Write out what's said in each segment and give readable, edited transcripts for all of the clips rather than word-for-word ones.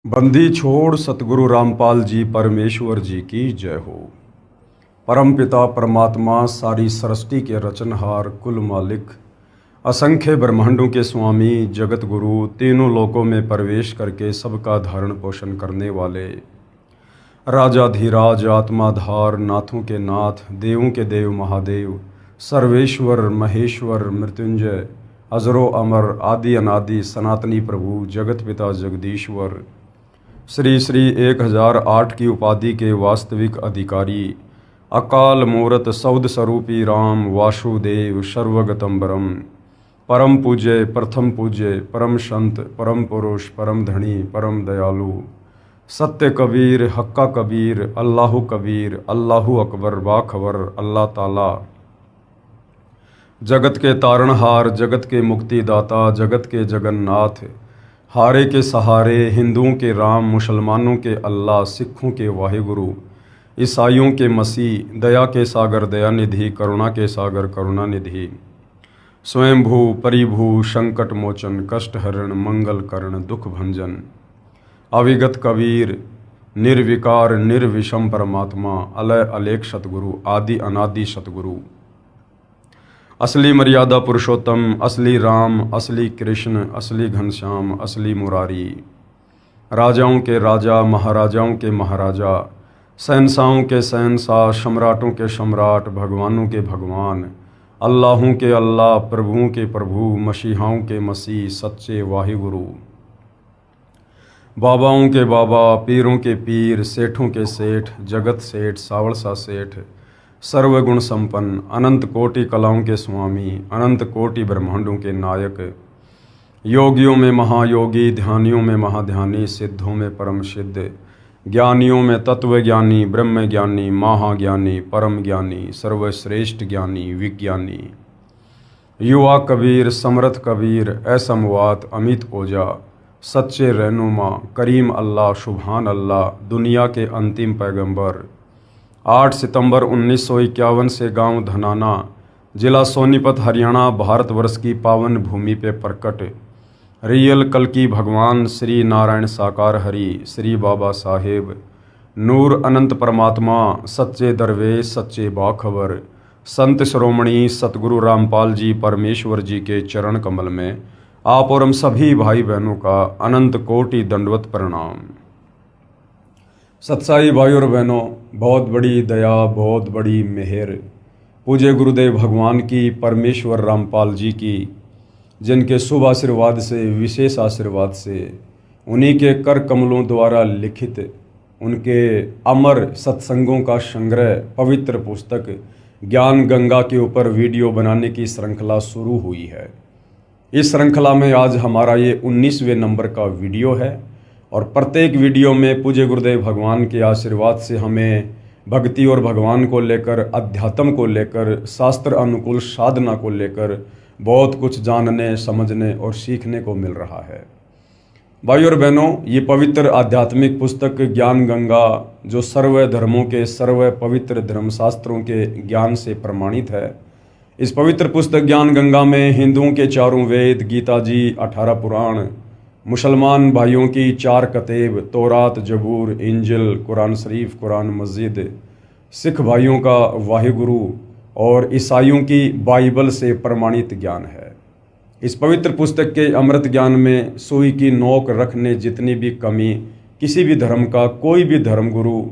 बंदी छोड़ सतगुरु रामपाल जी परमेश्वर जी की जय हो। परम पिता परमात्मा सारी सृष्टि के रचनहार कुल मालिक असंख्य ब्रह्मांडों के स्वामी जगत गुरु तीनों लोकों में प्रवेश करके सबका धारण पोषण करने वाले राजाधिराज आत्माधार नाथों के नाथ देवों के देव महादेव सर्वेश्वर महेश्वर मृत्युंजय अजरो अमर आदि अनादि सनातनी प्रभु जगत पिता जगदीश्वर श्री श्री 1008 की उपाधि के वास्तविक अधिकारी अकाल मूरत सौद स्वरूपी राम वासुदेव सर्वगतम्बरम परम पूज्य प्रथम पूज्य परम संत परम पुरुष परम धनी परम दयालु सत्य कबीर हक्का कबीर अल्लाहु कबीर अल्लाहु अकबर बाखबर अल्लाह ताला जगत के तारणहार जगत के मुक्तिदाता जगत के जगन्नाथ हारे के सहारे हिंदुओं के राम मुसलमानों के अल्लाह सिखों के वाहिगुरु ईसाइयों के मसीह दया के सागर दयानिधि करुणा के सागर करुणानिधि स्वयंभू परिभू संकट मोचन कष्ट हरण मंगल करण दुख भंजन अविगत कबीर निर्विकार निर्विषम परमात्मा अलय अलेख सतगुरु आदि अनादि सतगुरु असली मर्यादा पुरुषोत्तम असली राम असली कृष्ण असली घनश्याम असली मुरारी राजाओं के राजा महाराजाओं के महाराजा शहंशाहों के शहंशाह सम्राटों के सम्राट भगवानों के भगवान अल्लाहों के अल्लाह प्रभुओं के प्रभु मसीहाओं के मसीह सच्चे वाहिगुरु बाबाओं के बाबा पीरों के पीर सेठों के सेठ जगत सेठ सावड़सा सेठ सर्वगुण संपन्न अनंत कोटि कलाओं के स्वामी अनंत कोटि ब्रह्मांडों के नायक योगियों में महायोगी ध्यानियों में महाध्यानी सिद्धों में परम सिद्ध ज्ञानियों में तत्वज्ञानी ब्रह्म ज्ञानी महाज्ञानी परम ज्ञानी सर्वश्रेष्ठ ज्ञानी विज्ञानी युवा कबीर समर्थ कबीर असमवात अमित ओजा सच्चे रहनुमा करीम अल्लाह सुभान अल्लाह दुनिया के अंतिम पैगंबर 8 सितंबर 1951 से गांव धनाना जिला सोनीपत हरियाणा भारतवर्ष की पावन भूमि पे प्रकट रियल कल की भगवान श्री नारायण साकार हरि श्री बाबा साहेब नूर अनंत परमात्मा सच्चे दरवेश सच्चे बाखबर संत श्रोमणी सतगुरु रामपाल जी परमेश्वर जी के चरण कमल में आप और हम सभी भाई बहनों का अनंत कोटि दंडवत प्रणाम। सत्साई भाई और बहनों, बहुत बड़ी दया बहुत बड़ी मेहर पूज्य गुरुदेव भगवान की परमेश्वर रामपाल जी की जिनके शुभ आशीर्वाद से विशेष आशीर्वाद से उन्हीं के कर कमलों द्वारा लिखित उनके अमर सत्संगों का संग्रह पवित्र पुस्तक ज्ञान गंगा के ऊपर वीडियो बनाने की श्रृंखला शुरू हुई है। इस श्रृंखला में आज हमारा ये 19वें नंबर का वीडियो है और प्रत्येक वीडियो में पूज्य गुरुदेव भगवान के आशीर्वाद से हमें भक्ति और भगवान को लेकर अध्यात्म को लेकर शास्त्र अनुकूल साधना को लेकर बहुत कुछ जानने समझने और सीखने को मिल रहा है। भाई और बहनों, ये पवित्र आध्यात्मिक पुस्तक ज्ञान गंगा जो सर्व धर्मों के सर्व पवित्र धर्मशास्त्रों के ज्ञान से प्रमाणित है, इस पवित्र पुस्तक ज्ञान गंगा में हिंदुओं के चारों वेद गीता जी 18 पुराण मुसलमान भाइयों की 4 कतेब तौरात जबूर इंजिल कुरान शरीफ कुरान मस्जिद सिख भाइयों का वाहिगुरु और ईसाइयों की बाइबल से प्रमाणित ज्ञान है। इस पवित्र पुस्तक के अमृत ज्ञान में सुई की नोक रखने जितनी भी कमी किसी भी धर्म का कोई भी धर्मगुरु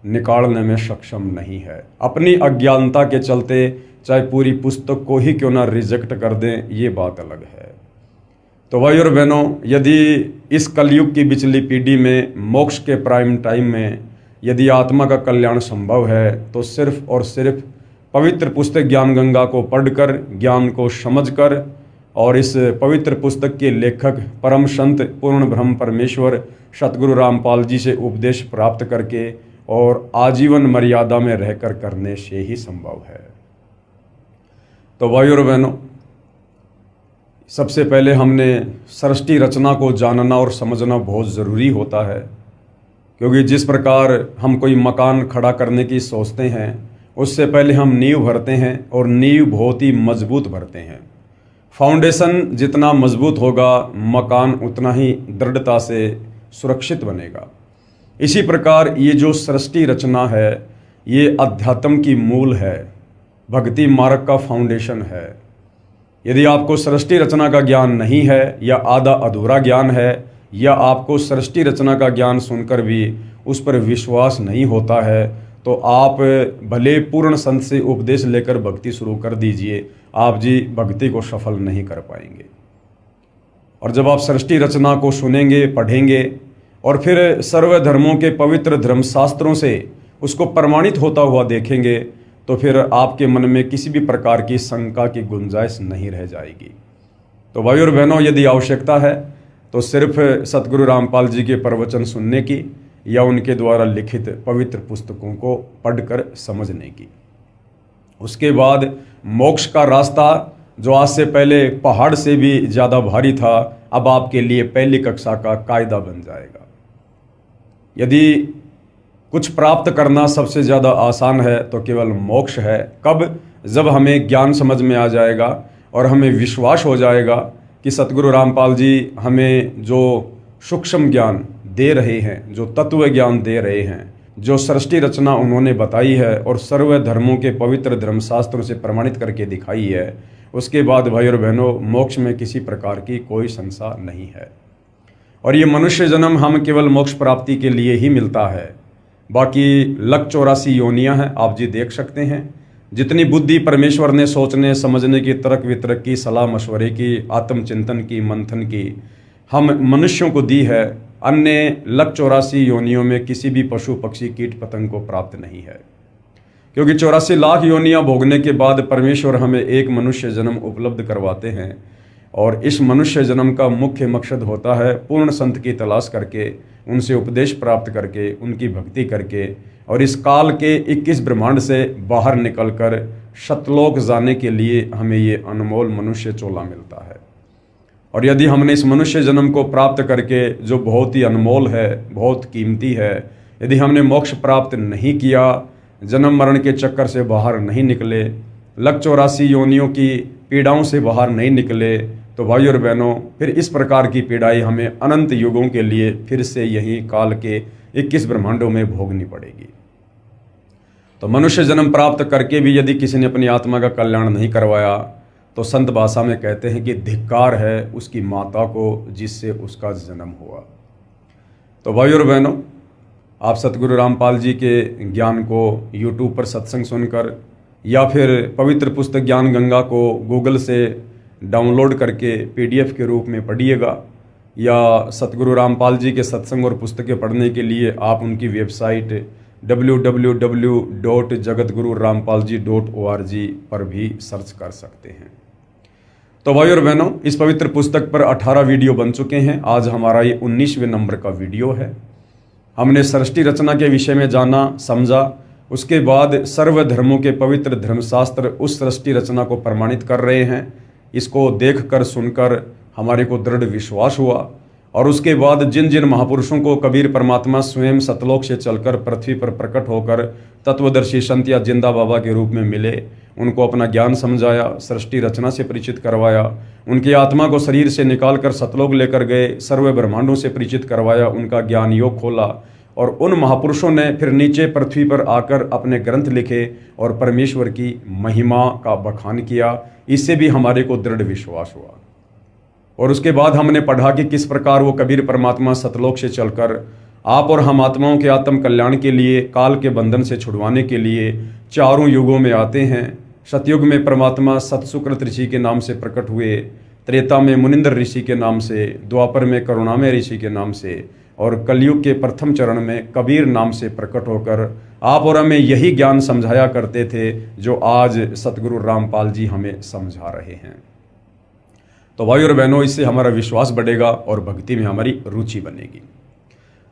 निकालने में सक्षम नहीं है। अपनी अज्ञानता के चलते चाहे पूरी पुस्तक को ही क्यों ना रिजेक्ट कर दें, ये बात अलग है। तो भाई और बहनों, यदि इस कलयुग की बिचली पीढ़ी में मोक्ष के प्राइम टाइम में यदि आत्मा का कल्याण संभव है तो सिर्फ और सिर्फ पवित्र पुस्तक ज्ञान गंगा को पढ़कर ज्ञान को समझकर और इस पवित्र पुस्तक के लेखक परम संत पूर्ण ब्रह्म परमेश्वर सतगुरु रामपाल जी से उपदेश प्राप्त करके और आजीवन मर्यादा में रहकर करने से ही संभव है। तो भाई और बहनों, सबसे पहले हमने सृष्टि रचना को जानना और समझना बहुत ज़रूरी होता है, क्योंकि जिस प्रकार हम कोई मकान खड़ा करने की सोचते हैं उससे पहले हम नींव भरते हैं और नींव बहुत ही मजबूत भरते हैं। फाउंडेशन जितना मजबूत होगा मकान उतना ही दृढ़ता से सुरक्षित बनेगा। इसी प्रकार ये जो सृष्टि रचना है ये अध्यात्म की मूल है, भक्ति मार्ग का फाउंडेशन है। यदि आपको सृष्टि रचना का ज्ञान नहीं है या आधा अधूरा ज्ञान है या आपको सृष्टि रचना का ज्ञान सुनकर भी उस पर विश्वास नहीं होता है तो आप भले पूर्ण संत से उपदेश लेकर भक्ति शुरू कर दीजिए, आप जी भक्ति को सफल नहीं कर पाएंगे। और जब आप सृष्टि रचना को सुनेंगे, पढ़ेंगे और फिर सर्व धर्मों के पवित्र धर्मशास्त्रों से उसको प्रमाणित होता हुआ देखेंगे तो फिर आपके मन में किसी भी प्रकार की शंका की गुंजाइश नहीं रह जाएगी। तो भाई और बहनों, यदि आवश्यकता है तो सिर्फ सतगुरु रामपाल जी के प्रवचन सुनने की या उनके द्वारा लिखित पवित्र पुस्तकों को पढ़कर समझने की। उसके बाद मोक्ष का रास्ता जो आज से पहले पहाड़ से भी ज़्यादा भारी था, अब आपके लिए पहली कक्षा का कायदा बन जाएगा। यदि कुछ प्राप्त करना सबसे ज़्यादा आसान है तो केवल मोक्ष है। कब? जब हमें ज्ञान समझ में आ जाएगा और हमें विश्वास हो जाएगा कि सतगुरु रामपाल जी हमें जो सूक्ष्म ज्ञान दे रहे हैं, जो तत्व ज्ञान दे रहे हैं, जो सृष्टि रचना उन्होंने बताई है और सर्व धर्मों के पवित्र धर्मशास्त्रों से प्रमाणित करके दिखाई है, उसके बाद भाई और बहनों मोक्ष में किसी प्रकार की कोई संशय नहीं है। और ये मनुष्य जन्म हम केवल मोक्ष प्राप्ति के लिए ही मिलता है। बाकी 184 योनियां हैं, आप जी देख सकते हैं। जितनी बुद्धि परमेश्वर ने सोचने समझने की, तर्क वितर्क की, सलाह मशवरे की, आत्मचिंतन की, मंथन की हम मनुष्यों को दी है, अन्य 184 योनियों में किसी भी पशु पक्षी कीट पतंग को प्राप्त नहीं है। क्योंकि 84 लाख योनियां भोगने के बाद परमेश्वर हमें एक मनुष्य जन्म उपलब्ध करवाते हैं और इस मनुष्य जन्म का मुख्य मकसद होता है पूर्ण संत की तलाश करके, उनसे उपदेश प्राप्त करके, उनकी भक्ति करके और इस काल के 21 ब्रह्मांड से बाहर निकलकर सतलोक जाने के लिए हमें ये अनमोल मनुष्य चोला मिलता है। और यदि हमने इस मनुष्य जन्म को प्राप्त करके, जो बहुत ही अनमोल है, बहुत कीमती है, यदि हमने मोक्ष प्राप्त नहीं किया, जन्म मरण के चक्कर से बाहर नहीं निकले, 184 योनियों की पीड़ाओं से बाहर नहीं निकले, तो भाई और बहनों फिर इस प्रकार की पीड़ाएं हमें अनंत युगों के लिए फिर से यही काल के 21 ब्रह्मांडों में भोगनी पड़ेगी। तो मनुष्य जन्म प्राप्त करके भी यदि किसी ने अपनी आत्मा का कल्याण नहीं करवाया तो संत भाषा में कहते हैं कि धिक्कार है उसकी माता को जिससे उसका जन्म हुआ। तो भाई और बहनों, आप सतगुरु रामपाल जी के ज्ञान को YouTube पर सत्संग सुनकर या फिर पवित्र पुस्तक ज्ञान गंगा को गूगल से डाउनलोड करके PDF के रूप में पढ़िएगा, या सतगुरु रामपाल जी के सत्संग और पुस्तकें पढ़ने के लिए आप उनकी वेबसाइट www.jagatgururampalji.org पर भी सर्च कर सकते हैं। तो भाई और बहनों, इस पवित्र पुस्तक पर 18 वीडियो बन चुके हैं। आज हमारा ये 19वें नंबर का वीडियो है। हमने सृष्टि रचना के विषय में जाना, समझा। उसके बाद सर्व धर्मों के पवित्र धर्मशास्त्र उस सृष्टि रचना को प्रमाणित कर रहे हैं। इसको देखकर सुनकर हमारे को दृढ़ विश्वास हुआ। और उसके बाद जिन जिन महापुरुषों को कबीर परमात्मा स्वयं सतलोक से चलकर पृथ्वी पर प्रकट होकर तत्वदर्शी संत या जिंदा बाबा के रूप में मिले, उनको अपना ज्ञान समझाया, सृष्टि रचना से परिचित करवाया, उनकी आत्मा को शरीर से निकालकर सतलोक लेकर गए, सर्व ब्रह्मांडों से परिचित करवाया, उनका ज्ञान योग खोला। और उन महापुरुषों ने फिर नीचे पृथ्वी पर आकर अपने ग्रंथ लिखे और परमेश्वर की महिमा का बखान किया। इससे भी हमारे को दृढ़ विश्वास हुआ। और उसके बाद हमने पढ़ा कि किस प्रकार वो कबीर परमात्मा सतलोक से चलकर आप और हम आत्माओं के आत्म कल्याण के लिए, काल के बंधन से छुड़वाने के लिए चारों युगों में आते हैं। सतयुग में परमात्मा सतसुकृत ऋषि के नाम से प्रकट हुए, त्रेता में मुनिंद्र ऋषि के नाम से, द्वापर में करुणामय ऋषि के नाम से और कलयुग के प्रथम चरण में कबीर नाम से प्रकट होकर आप और हमें यही ज्ञान समझाया करते थे जो आज सतगुरु रामपाल जी हमें समझा रहे हैं। तो भाई और बहनों, इससे हमारा विश्वास बढ़ेगा और भक्ति में हमारी रुचि बनेगी।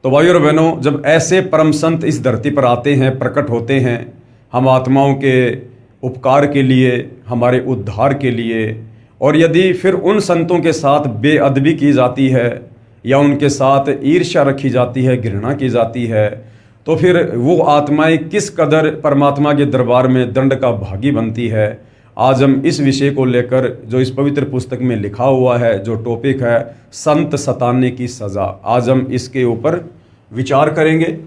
तो भाई और बहनों, जब ऐसे परम संत इस धरती पर आते हैं, प्रकट होते हैं, हम आत्माओं के उपकार के लिए, हमारे उद्धार के लिए, और यदि फिर उन संतों के साथ बेअदबी की जाती है या उनके साथ ईर्ष्या रखी जाती है, घृणा की जाती है, तो फिर वो आत्माएं किस कदर परमात्मा के दरबार में दंड का भागी बनती है। आज हम इस विषय को लेकर जो इस पवित्र पुस्तक में लिखा हुआ है, जो टॉपिक है संत सताने की सज़ा, आज हम इसके ऊपर विचार करेंगे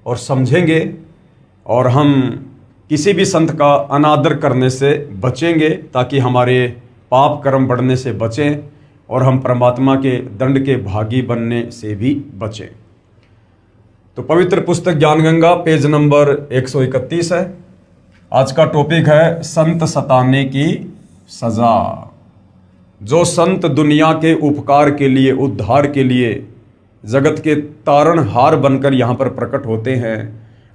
और समझेंगे और हम किसी भी संत का अनादर करने से बचेंगे ताकि हमारे पाप कर्म बढ़ने से बचें और हम परमात्मा के दंड के भागी बनने से भी बचें। तो पवित्र पुस्तक ज्ञान गंगा पेज नंबर 131 है। आज का टॉपिक है संत सताने की सजा। जो संत दुनिया के उपकार के लिए, उद्धार के लिए जगत के तारणहार बनकर यहाँ पर प्रकट होते हैं,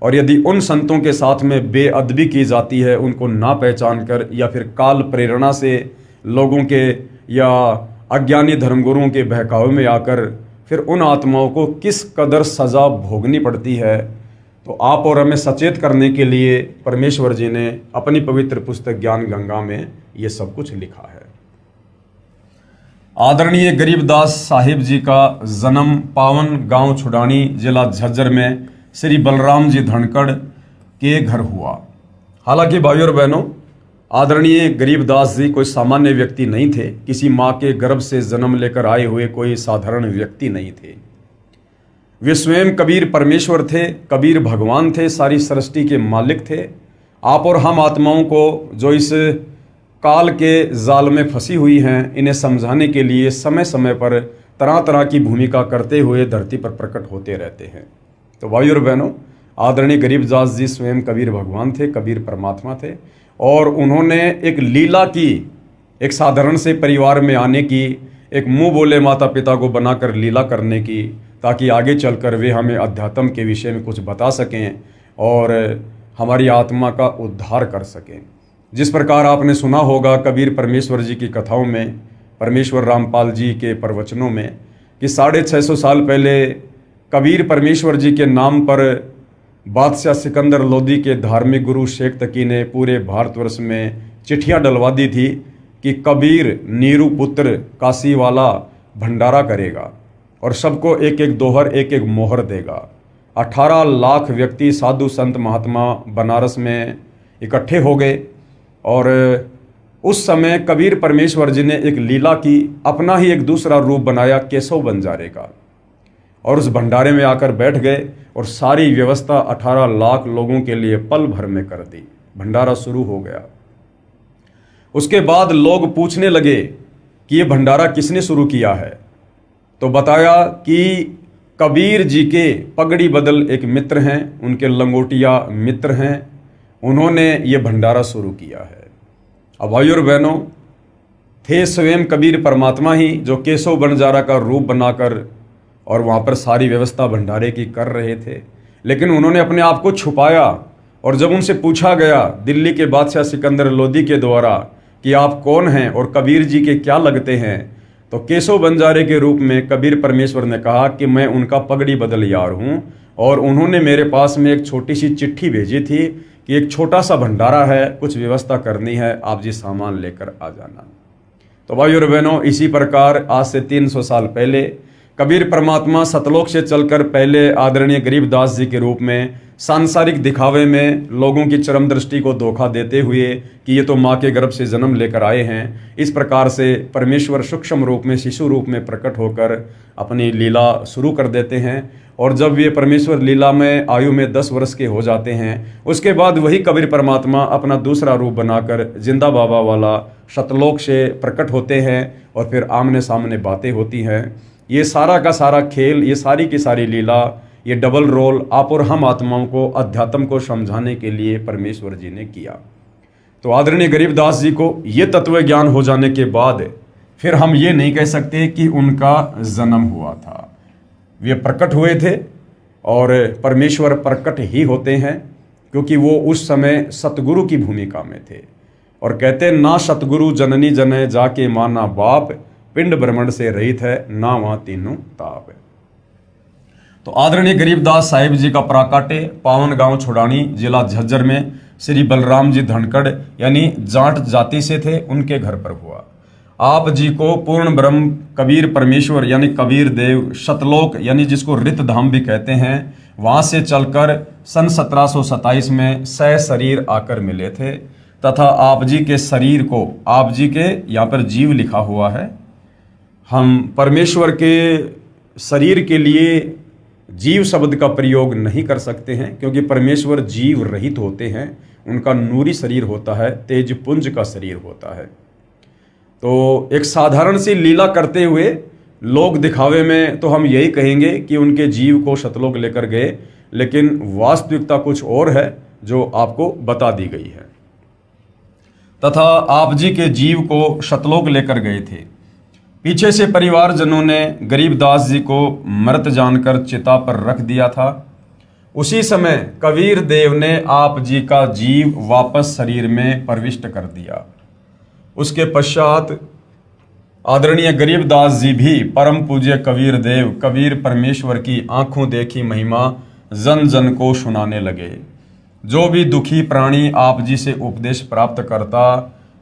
और यदि उन संतों के साथ में बेअदबी की जाती है, उनको ना पहचान कर या फिर काल प्रेरणा से लोगों के या अज्ञानी धर्मगुरुओं के बहकावे में आकर फिर उन आत्माओं को किस कदर सज़ा भोगनी पड़ती है, तो आप और हमें सचेत करने के लिए परमेश्वर जी ने अपनी पवित्र पुस्तक ज्ञान गंगा में ये सब कुछ लिखा है। आदरणीय गरीबदास साहिब जी का जन्म पावन गांव छुडानी, जिला झज्जर में श्री बलराम जी धनखड़ के घर हुआ। हालांकि भाइयों और बहनों, आदरणीय गरीबदास जी कोई सामान्य व्यक्ति नहीं थे, किसी माँ के गर्भ से जन्म लेकर आए हुए कोई साधारण व्यक्ति नहीं थे। वे स्वयं कबीर परमेश्वर थे, कबीर भगवान थे, सारी सृष्टि के मालिक थे। आप और हम आत्माओं को जो इस काल के जाल में फंसी हुई हैं, इन्हें समझाने के लिए समय समय पर तरह तरह की भूमिका करते हुए धरती पर प्रकट होते रहते हैं। तो भाइयों और बहनों, आदरणीय गरीबदास जी स्वयं कबीर भगवान थे, कबीर परमात्मा थे, और उन्होंने एक लीला की, एक साधारण से परिवार में आने की, एक मुंह बोले माता पिता को बनाकर लीला करने की, ताकि आगे चलकर वे हमें अध्यात्म के विषय में कुछ बता सकें और हमारी आत्मा का उद्धार कर सकें। जिस प्रकार आपने सुना होगा कबीर परमेश्वर जी की कथाओं में, परमेश्वर रामपाल जी के प्रवचनों में, कि 650 साल पहले कबीर परमेश्वर जी के नाम पर बादशाह सिकंदर लोदी के धार्मिक गुरु शेख तकी ने पूरे भारतवर्ष में चिट्ठियां डलवा दी थी कि कबीर नीरू पुत्र काशी वाला भंडारा करेगा और सबको एक एक दोहर, एक एक मोहर देगा। 18 लाख व्यक्ति, साधु संत महात्मा बनारस में इकट्ठे हो गए और उस समय कबीर परमेश्वर जी ने एक लीला की, अपना ही एक दूसरा रूप बनाया केशव बंजारे का, और उस भंडारे में आकर बैठ गए और सारी व्यवस्था 18 लाख लोगों के लिए पल भर में कर दी। भंडारा शुरू हो गया। उसके बाद लोग पूछने लगे कि ये भंडारा किसने शुरू किया है, तो बताया कि कबीर जी के पगड़ी बदल एक मित्र हैं, उनके लंगोटिया मित्र हैं, उन्होंने ये भंडारा शुरू किया है। अब भाइयों और बहनों, थे स्वयं कबीर परमात्मा ही जो केशव बंजारा का रूप बनाकर और वहाँ पर सारी व्यवस्था भंडारे की कर रहे थे, लेकिन उन्होंने अपने आप को छुपाया। और जब उनसे पूछा गया दिल्ली के बादशाह सिकंदर लोदी के द्वारा कि आप कौन हैं और कबीर जी के क्या लगते हैं, तो केशव बंजारे के रूप में कबीर परमेश्वर ने कहा कि मैं उनका पगड़ी बदल यार हूँ, और उन्होंने मेरे पास में एक छोटी सी चिट्ठी भेजी थी कि एक छोटा सा भंडारा है, कुछ व्यवस्था करनी है, आप जी सामान लेकर आ जाना। तो भाइयों और बहनों, इसी प्रकार आज से 300 साल पहले कबीर परमात्मा सतलोक से चलकर पहले आदरणीय गरीबदास जी के रूप में सांसारिक दिखावे में लोगों की चरम दृष्टि को धोखा देते हुए कि ये तो माँ के गर्भ से जन्म लेकर आए हैं, इस प्रकार से परमेश्वर सूक्ष्म रूप में, शिशु रूप में प्रकट होकर अपनी लीला शुरू कर देते हैं। और जब ये परमेश्वर लीला में आयु में 10 वर्ष के हो जाते हैं, उसके बाद वही कबीर परमात्मा अपना दूसरा रूप बनाकर जिंदा बाबा वाला सतलोक से प्रकट होते हैं और फिर आमने सामने बातें होती हैं। ये सारा का सारा खेल, ये सारी की सारी लीला, ये डबल रोल आप और हम आत्माओं को अध्यात्म को समझाने के लिए परमेश्वर जी ने किया। तो आदरणीय गरीबदास जी को ये तत्व ज्ञान हो जाने के बाद फिर हम ये नहीं कह सकते कि उनका जन्म हुआ था। वे प्रकट हुए थे और परमेश्वर प्रकट ही होते हैं, क्योंकि वो उस समय सतगुरु की भूमिका में थे। और कहते ना सतगुरु जननी जने जाके माना बाप, पिंड ब्रह्मंड से रहित है ना वहाँ तीनों ताप। तो आदरणीय गरीबदास साहिब जी का प्राकाटे पावन गांव छुडानी, जिला झज्जर में श्री बलराम जी धनखड़ यानी जाट जाति से थे, उनके घर पर हुआ। आप जी को पूर्ण ब्रह्म कबीर परमेश्वर यानी कबीर देव सतलोक यानी जिसको रित धाम भी कहते हैं, वहाँ से चलकर सन 1727 में सह शरीर आकर मिले थे तथा आप जी के शरीर को, आप जी के यहाँ पर जीव लिखा हुआ है, हम परमेश्वर के शरीर के लिए जीव शब्द का प्रयोग नहीं कर सकते हैं, क्योंकि परमेश्वर जीव रहित होते हैं, उनका नूरी शरीर होता है, तेजपुंज का शरीर होता है। तो एक साधारण सी लीला करते हुए लोग दिखावे में तो हम यही कहेंगे कि उनके जीव को शतलोक लेकर गए, लेकिन वास्तविकता कुछ और है जो आपको बता दी गई है। तथा आप जी के जीव को शतलोक लेकर गए थे। पीछे से परिवारजनों ने गरीबदास जी को मृत जानकर चिता पर रख दिया था। उसी समय कबीर देव ने आप जी का जीव वापस शरीर में प्रविष्ट कर दिया। उसके पश्चात आदरणीय गरीबदास जी भी परम पूज्य कबीर देव, कबीर परमेश्वर की आंखों देखी महिमा जन जन को सुनाने लगे। जो भी दुखी प्राणी आप जी से उपदेश प्राप्त करता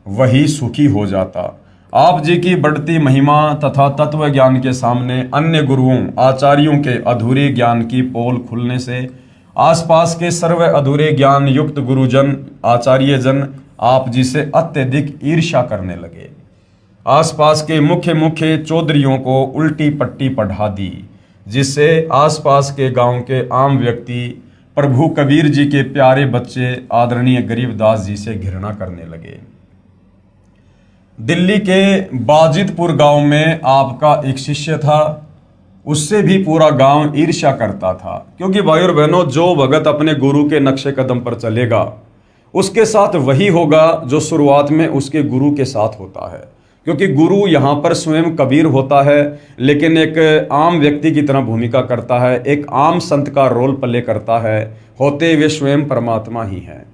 वही सुखी हो जाता। आप जी की बढ़ती महिमा तथा तत्व ज्ञान के सामने अन्य गुरुओं आचार्यों के अधूरे ज्ञान की पोल खुलने से आसपास के सर्व अधूरे ज्ञान युक्त गुरुजन आचार्यजन आप जी से अत्यधिक ईर्ष्या करने लगे। आसपास के मुख्य मुख्य चौधरियों को उल्टी पट्टी पढ़ा दी, जिससे आसपास के गांव के आम व्यक्ति प्रभु कबीर जी के प्यारे बच्चे आदरणीय गरीबदास जी से घृणा करने लगे। दिल्ली के बाजितपुर गांव में आपका एक शिष्य था, उससे भी पूरा गांव ईर्ष्या करता था, क्योंकि भाई और बहनों, जो भगत अपने गुरु के नक्शे कदम पर चलेगा उसके साथ वही होगा जो शुरुआत में उसके गुरु के साथ होता है। क्योंकि गुरु यहाँ पर स्वयं कबीर होता है, लेकिन एक आम व्यक्ति की तरह भूमिका करता है, एक आम संत का रोल प्ले करता है, होते वे स्वयं परमात्मा ही हैं।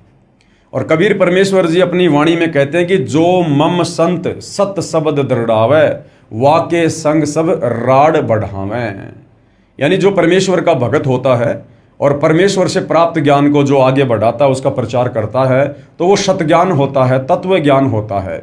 और कबीर परमेश्वर जी अपनी वाणी में कहते हैं कि जो मम संत सत शब्द दृढ़ावे वाके संग सब राड बढ़ावे। यानी जो परमेश्वर का भगत होता है और परमेश्वर से प्राप्त ज्ञान को जो आगे बढ़ाता है, उसका प्रचार करता है, तो वो सत ज्ञान होता है, तत्व ज्ञान होता है।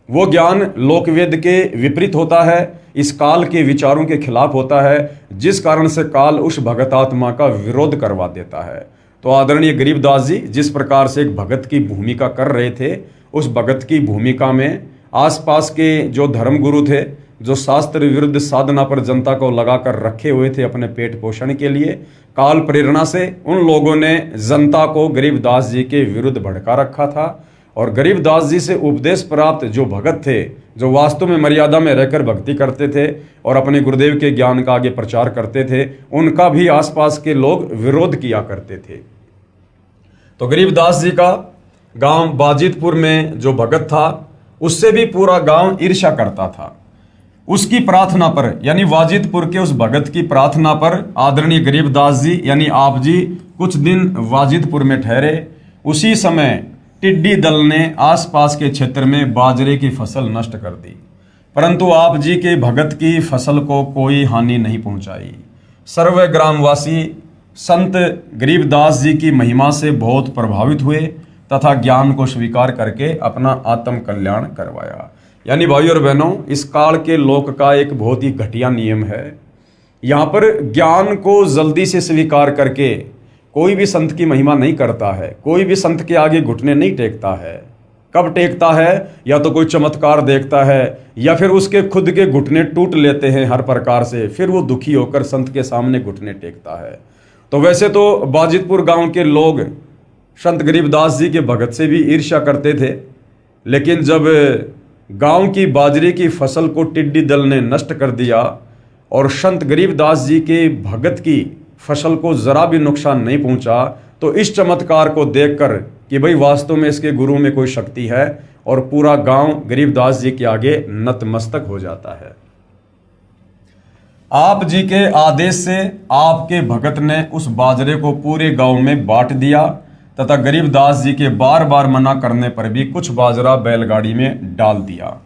वो ज्ञान लोकवेद के विपरीत होता है, इस काल के विचारों के खिलाफ होता है, जिस कारण से काल उस भगतात्मा का विरोध करवा देता है। तो आदरणीय गरीबदास जी जिस प्रकार से एक भगत की भूमिका कर रहे थे, उस भगत की भूमिका में आसपास के जो धर्मगुरु थे, जो शास्त्र विरुद्ध साधना पर जनता को लगाकर रखे हुए थे अपने पेट पोषण के लिए, काल प्रेरणा से उन लोगों ने जनता को गरीबदास जी के विरुद्ध भड़का रखा था। और गरीबदास जी से उपदेश प्राप्त जो भगत थे, जो वास्तव में मर्यादा में रहकर भक्ति करते थे और अपने गुरुदेव के ज्ञान का आगे प्रचार करते थे, उनका भी आसपास के लोग विरोध किया करते थे। तो गरीबदास जी का गांव बाजितपुर में जो भगत था, उससे भी पूरा गांव ईर्ष्या करता था। उसकी प्रार्थना पर, यानी वाजितपुर के उस भगत की प्रार्थना पर आदरणीय गरीबदास जी यानी आप जी कुछ दिन वाजितपुर में ठहरे। उसी समय टिड्डी दल ने आसपास के क्षेत्र में बाजरे की फसल नष्ट कर दी, परंतु आप जी के भगत की फसल को कोई हानि नहीं पहुंचाई। सर्व ग्रामवासी संत गरीबदास जी की महिमा से बहुत प्रभावित हुए तथा ज्ञान को स्वीकार करके अपना आत्म कल्याण करवाया। यानी भाई और बहनों, इस काल के लोक का एक बहुत ही घटिया नियम है। यहाँ पर ज्ञान को जल्दी से स्वीकार करके कोई भी संत की महिमा नहीं करता है, कोई भी संत के आगे घुटने नहीं टेकता है। कब टेकता है? या तो कोई चमत्कार देखता है, या फिर उसके खुद के घुटने टूट लेते हैं हर प्रकार से, फिर वो दुखी होकर संत के सामने घुटने टेकता है। तो वैसे तो बाजितपुर गांव के लोग संत गरीबदास जी के भगत से भी ईर्ष्या करते थे, लेकिन जब गांव की बाजरे की फसल को टिड्डी दल ने नष्ट कर दिया और संत गरीबदास जी के भगत की फसल को जरा भी नुकसान नहीं पहुंचा, तो इस चमत्कार को देखकर कि भाई वास्तव में इसके गुरु में कोई शक्ति है, और पूरा गांव गरीबदास जी के आगे नतमस्तक हो जाता है। आप जी के आदेश से आपके भगत ने उस बाजरे को पूरे गांव में बांट दिया तथा गरीबदास जी के बार बार मना करने पर भी कुछ बाजरा बैलगाड़ी में डाल दिया।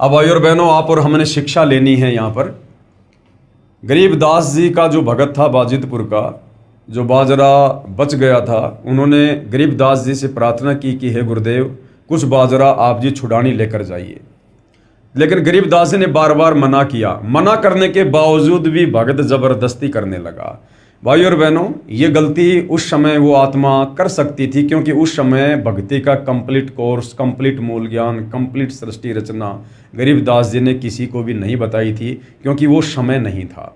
अब भाई और बहनों, आप और हमने शिक्षा लेनी है। यहाँ पर गरीबदास जी का जो भगत था बाजितपुर का, जो बाजरा बच गया था, उन्होंने गरीबदास जी से प्रार्थना की कि हे गुरुदेव, कुछ बाजरा आप जी छुड़ानी लेकर जाइए। लेकिन गरीबदास जी ने बार बार मना किया। मना करने के बावजूद भी भगत जबरदस्ती करने लगा। भाई और बहनों, ये गलती उस समय वो आत्मा कर सकती थी, क्योंकि उस समय भक्ति का कंप्लीट कोर्स, कंप्लीट मूल ज्ञान, कंप्लीट सृष्टि रचना गरीबदास जी ने किसी को भी नहीं बताई थी, क्योंकि वो समय नहीं था।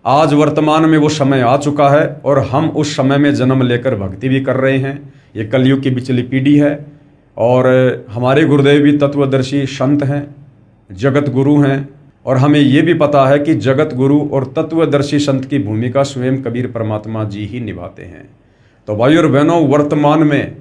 आज वर्तमान में वो समय आ चुका है और हम उस समय में जन्म लेकर भक्ति भी कर रहे हैं। ये कलयुग की बिचली पीढ़ी है और हमारे गुरुदेव भी तत्वदर्शी संत हैं, जगत गुरु हैं, और हमें ये भी पता है कि जगत गुरु और तत्वदर्शी संत की भूमिका स्वयं कबीर परमात्मा जी ही निभाते हैं। तो भाई और बहनों, वर्तमान में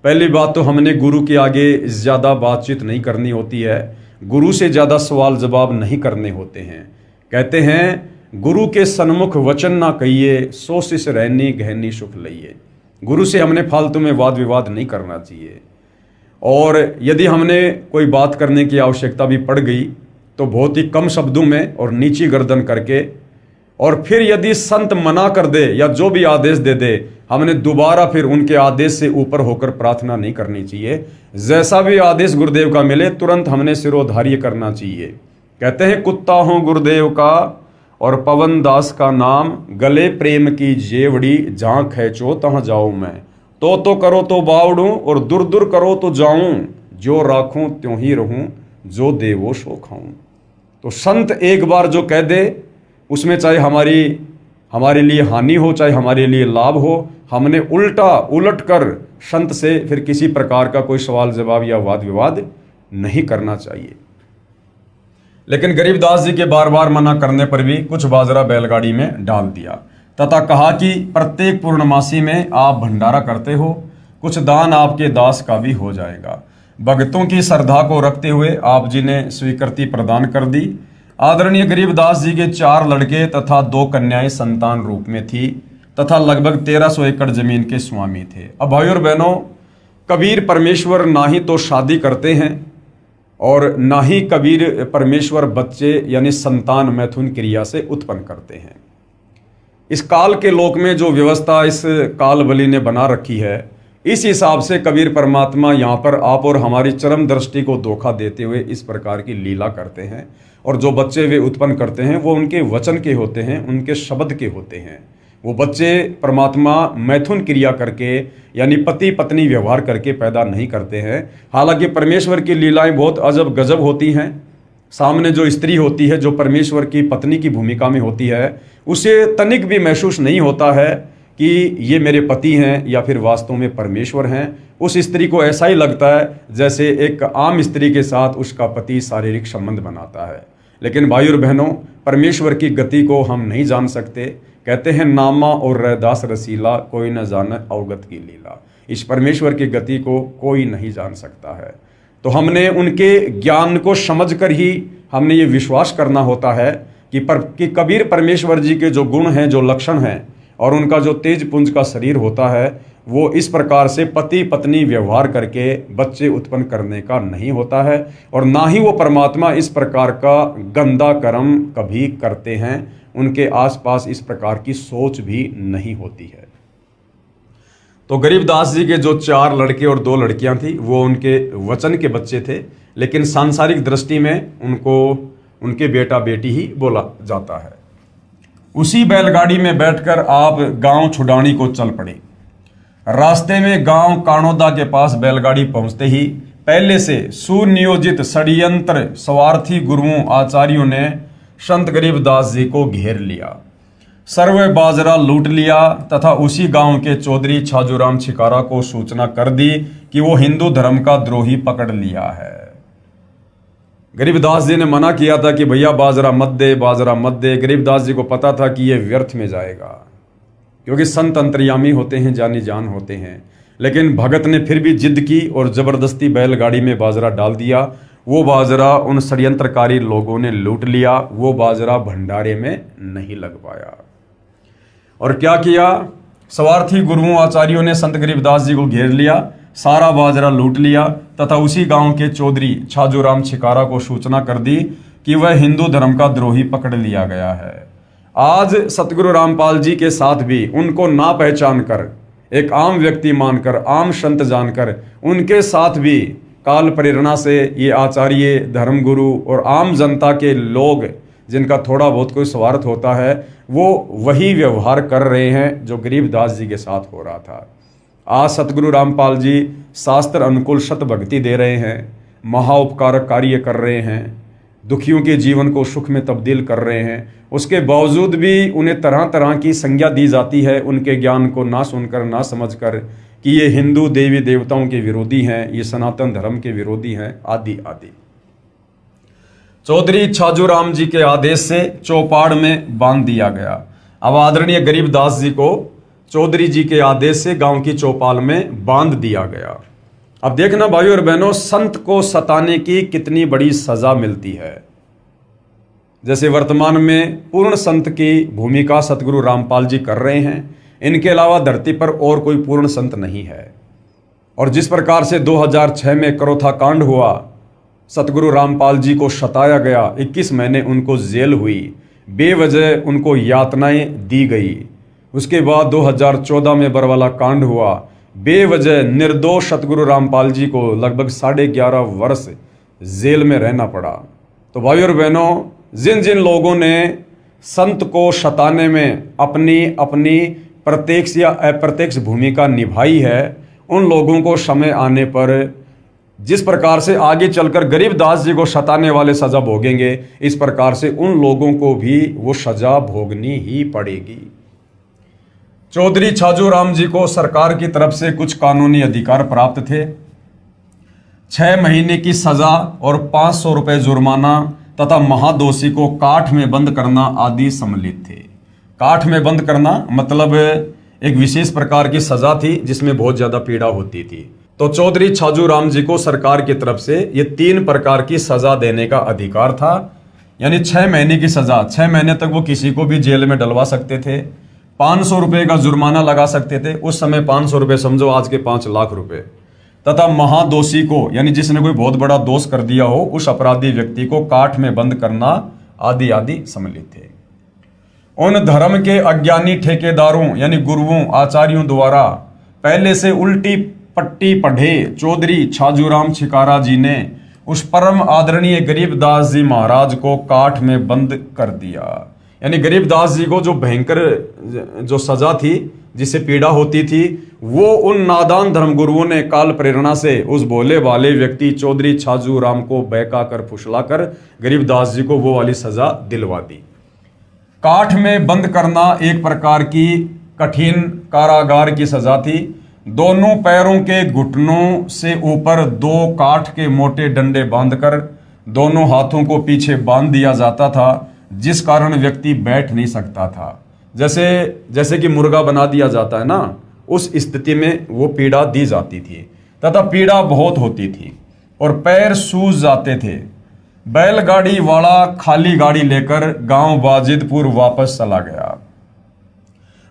पहली बात तो हमने गुरु के आगे ज़्यादा बातचीत नहीं करनी होती है, गुरु से ज़्यादा सवाल जवाब नहीं करने होते हैं। कहते हैं गुरु के सन्मुख वचन ना कहिए, सो शिष रहनी गहनी सुख लइए। गुरु से हमने फालतू में वाद विवाद नहीं करना चाहिए, और यदि हमने कोई बात करने की आवश्यकता भी पड़ गई तो बहुत ही कम शब्दों में और नीची गर्दन करके, और फिर यदि संत मना कर दे या जो भी आदेश दे दे, हमने दोबारा फिर उनके आदेश से ऊपर होकर प्रार्थना नहीं करनी चाहिए। जैसा भी आदेश गुरुदेव का मिले तुरंत हमने सिरोधार्य करना चाहिए। कहते हैं कुत्ता हूँ गुरुदेव का और पवन दास का नाम, गले प्रेम की जेवड़ी, जहाँ खैचो तहाँ जाऊँ मैं, तो करो तो बावड़ूं और दूर दूर करो तो जाऊं, जो राखूं त्यों ही रहूं, जो देवो सो खाऊं। तो संत एक बार जो कह दे उसमें चाहे हमारे लिए हानि हो चाहे हमारे लिए लाभ हो, हमने उलट कर संत से फिर किसी प्रकार का कोई सवाल जवाब या वाद विवाद नहीं करना चाहिए। लेकिन गरीबदास जी के बार बार मना करने पर भी कुछ बाजरा बैलगाड़ी में डाल दिया तथा कहा कि प्रत्येक पूर्णमासी में आप भंडारा करते हो, कुछ दान आपके दास का भी हो जाएगा। भक्तों की श्रद्धा को रखते हुए आप जी ने स्वीकृति प्रदान कर दी। आदरणीय गरीबदास जी के 4 लड़के तथा 2 कन्याएं संतान रूप में थी तथा लगभग 1300 एकड़ जमीन के स्वामी थे। अब भाई और बहनों, कबीर परमेश्वर ना ही तो शादी करते हैं और ना ही कबीर परमेश्वर बच्चे यानी संतान मैथुन क्रिया से उत्पन्न करते हैं। इस काल के लोक में जो व्यवस्था इस काल बलि ने बना रखी है, इस हिसाब से कबीर परमात्मा यहाँ पर आप और हमारी चरम दृष्टि को धोखा देते हुए इस प्रकार की लीला करते हैं। और जो बच्चे वे उत्पन्न करते हैं वो उनके वचन के होते हैं, उनके शब्द के होते हैं। वो बच्चे परमात्मा मैथुन क्रिया करके यानी पति पत्नी व्यवहार करके पैदा नहीं करते हैं। हालांकि परमेश्वर की लीलाएं बहुत अजब गजब होती हैं। सामने जो स्त्री होती है, जो परमेश्वर की पत्नी की भूमिका में होती है, उसे तनिक भी महसूस नहीं होता है कि ये मेरे पति हैं या फिर वास्तव में परमेश्वर हैं। उस स्त्री को ऐसा ही लगता है जैसे एक आम स्त्री के साथ उसका पति शारीरिक संबंध बनाता है। लेकिन भाई और बहनों, परमेश्वर की गति को हम नहीं जान सकते। कहते हैं नामा और रैदास रसीला, कोई न जाने अवगत की लीला। इस परमेश्वर की गति को कोई नहीं जान सकता है। तो हमने उनके ज्ञान को समझकर ही हमने ये विश्वास करना होता है कि कबीर परमेश्वर जी के जो गुण हैं, जो लक्षण हैं और उनका जो तेज पुंज का शरीर होता है, वो इस प्रकार से पति पत्नी व्यवहार करके बच्चे उत्पन्न करने का नहीं होता है। और ना ही वो परमात्मा इस प्रकार का गंदा कर्म कभी करते हैं। उनके आसपास इस प्रकार की सोच भी नहीं होती है। तो गरीबदास जी के जो 4 लड़के और 2 लड़कियां थी, वो उनके वचन के बच्चे थे, लेकिन सांसारिक दृष्टि में उनको उनके बेटा बेटी ही बोला जाता है। उसी बैलगाड़ी में बैठकर आप गांव छुडानी को चल पड़े। रास्ते में गांव काणोदा के पास बैलगाड़ी पहुंचते ही पहले से सुनियोजित षड्यंत्र स्वार्थी गुरुओं आचार्यों ने संत गरीबदास जी को घेर लिया, सर्व बाजरा लूट लिया तथा उसी गांव के चौधरी छाजूराम छिकारा को सूचना कर दी कि वो हिंदू धर्म का द्रोही पकड़ लिया है। गरीबदास जी ने मना किया था कि भैया बाजरा मत दे, बाजरा मत दे। गरीबदास जी को पता था कि ये व्यर्थ में जाएगा, क्योंकि संत अंतर्यामी होते हैं, जानी जान होते हैं। लेकिन भगत ने फिर भी जिद की और जबरदस्ती बैलगाड़ी में बाजरा डाल दिया। वो बाजरा उन षड्यंत्रकारी लोगों ने लूट लिया। वो बाजरा भंडारे में नहीं लग पाया। और क्या किया? स्वार्थी गुरुओं आचार्यों ने संत गरीबदास जी को घेर लिया, सारा बाजरा लूट लिया तथा उसी गांव के चौधरी छाजूराम छिकारा को सूचना कर दी कि वह हिंदू धर्म का द्रोही पकड़ लिया गया है। आज सतगुरु रामपाल जी के साथ भी उनको ना पहचान कर, एक आम व्यक्ति मानकर, आम संत जानकर, उनके साथ भी काल प्रेरणा से ये आचार्य, धर्मगुरु और आम जनता के लोग जिनका थोड़ा बहुत कोई स्वार्थ होता है, वो वही व्यवहार कर रहे हैं जो गरीबदास जी के साथ हो रहा था। आज सतगुरु रामपाल जी शास्त्र अनुकूल शत भक्ति दे रहे हैं, महाउपकारक कार्य कर रहे हैं, दुखियों के जीवन को सुख में तब्दील कर रहे हैं। उसके बावजूद भी उन्हें तरह तरह की संज्ञा दी जाती है, उनके ज्ञान को ना सुनकर, ना समझकर, कि ये हिंदू देवी देवताओं के विरोधी हैं, ये सनातन धर्म के विरोधी हैं, आदि आदि। चौधरी छाजूराम जी के आदेश से चौपाड़ में बांध दिया गया। अब आदरणीय गरीबदास जी को चौधरी जी के आदेश से गांव की चौपाल में बांध दिया गया। अब देखना भाइयों और बहनों, संत को सताने की कितनी बड़ी सजा मिलती है। जैसे वर्तमान में पूर्ण संत की भूमिका सतगुरु रामपाल जी कर रहे हैं, इनके अलावा धरती पर और कोई पूर्ण संत नहीं है। और जिस प्रकार से 2006 में करोथा कांड हुआ, सतगुरु रामपाल जी को सताया गया, 21 महीने उनको जेल हुई, बेवजह उनको यातनाएं दी गई। उसके बाद 2014 में बरवाला कांड हुआ, बेवजह निर्दोष सतगुरु रामपाल जी को लगभग 11.5 वर्ष जेल में रहना पड़ा। तो भाइयों और बहनों, जिन जिन लोगों ने संत को सताने में अपनी अपनी प्रत्यक्ष या अप्रत्यक्ष भूमिका निभाई है, उन लोगों को समय आने पर जिस प्रकार से आगे चलकर गरीबदास जी को सताने वाले सजा भोगेंगे, इस प्रकार से उन लोगों को भी वो सजा भोगनी ही पड़ेगी। चौधरी छाजूराम जी को सरकार की तरफ से कुछ कानूनी अधिकार प्राप्त थे। 6 महीने की सजा और 500 रुपये जुर्माना तथा महादोषी को काठ में बंद करना आदि सम्मिलित थे। काठ में बंद करना मतलब एक विशेष प्रकार की सजा थी जिसमें बहुत ज्यादा पीड़ा होती थी। तो चौधरी छाजूराम जी को सरकार की तरफ से ये 3 प्रकार की सजा देने का अधिकार था। यानी 6 महीने की सजा, 6 महीने तक वो किसी को भी जेल में डलवा सकते थे। 500 रुपये का जुर्माना लगा सकते थे। उस समय 500 रुपये समझो आज के 5 लाख रुपए। तथा महादोषी को, यानी जिसने कोई बहुत बड़ा दोष कर दिया हो, उस अपराधी व्यक्ति को काठ में बंद करना आदि आदि सम्मिलित थे। उन धर्म के अज्ञानी ठेकेदारों यानी गुरुओं आचार्यों द्वारा पहले से उल्टी पट्टी पढ़े चौधरी छाजूराम छिकारा जी ने उस परम आदरणीय गरीबदास जी महाराज को काठ में बंद कर दिया। यानी गरीबदास जी को जो भयंकर जो सजा थी, जिससे पीड़ा होती थी, वो उन नादान धर्मगुरुओं ने काल प्रेरणा से उस भोले वाले व्यक्ति चौधरी छाजूराम को बहका कर फुसला कर गरीबदास जी को वो वाली सजा दिलवा दी। काठ में बंद करना एक प्रकार की कठिन कारागार की सजा थी। दोनों पैरों के घुटनों से ऊपर 2 काठ के मोटे डंडे बांधकर दोनों हाथों को पीछे बांध दिया जाता था, जिस कारण व्यक्ति बैठ नहीं सकता था। जैसे कि मुर्गा बना दिया जाता है ना, उस स्थिति में वो पीड़ा दी जाती थी तथा पीड़ा बहुत होती थी और पैर सूज जाते थे। बैलगाड़ी वाला खाली गाड़ी लेकर गांव बाजिदपुर वापस चला गया,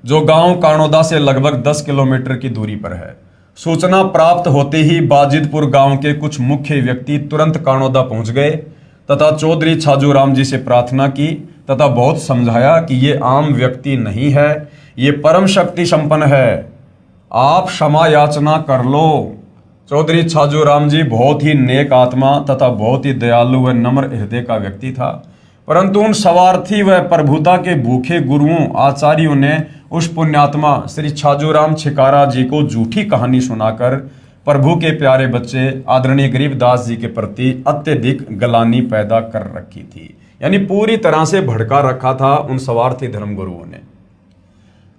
जो गांव कानोदा से लगभग 10 किलोमीटर की दूरी पर है। सूचना प्राप्त होते ही बाजिदपुर गांव के कुछ मुख्य व्यक्ति तुरंत कानोदा पहुंच गए तथा चौधरी छाजूराम जी से प्रार्थना की तथा बहुत समझाया कि ये आम व्यक्ति नहीं है, ये परम शक्ति संपन्न है, आप क्षमा याचना कर लो। चौधरी छाजूराम जी बहुत ही नेक आत्मा तथा बहुत ही दयालु व नम्र हृदय का व्यक्ति था, परंतु उन स्वार्थी व प्रभुता के भूखे गुरुओं आचार्यों ने उस पुण्यात्मा श्री छाजूराम छिकारा जी को झूठी कहानी सुनाकर प्रभु के प्यारे बच्चे आदरणीय गरीबदास जी के प्रति अत्यधिक गलानी पैदा कर रखी थी। यानी पूरी तरह से भड़का रखा था उन स्वार्थी धर्मगुरुओं ने,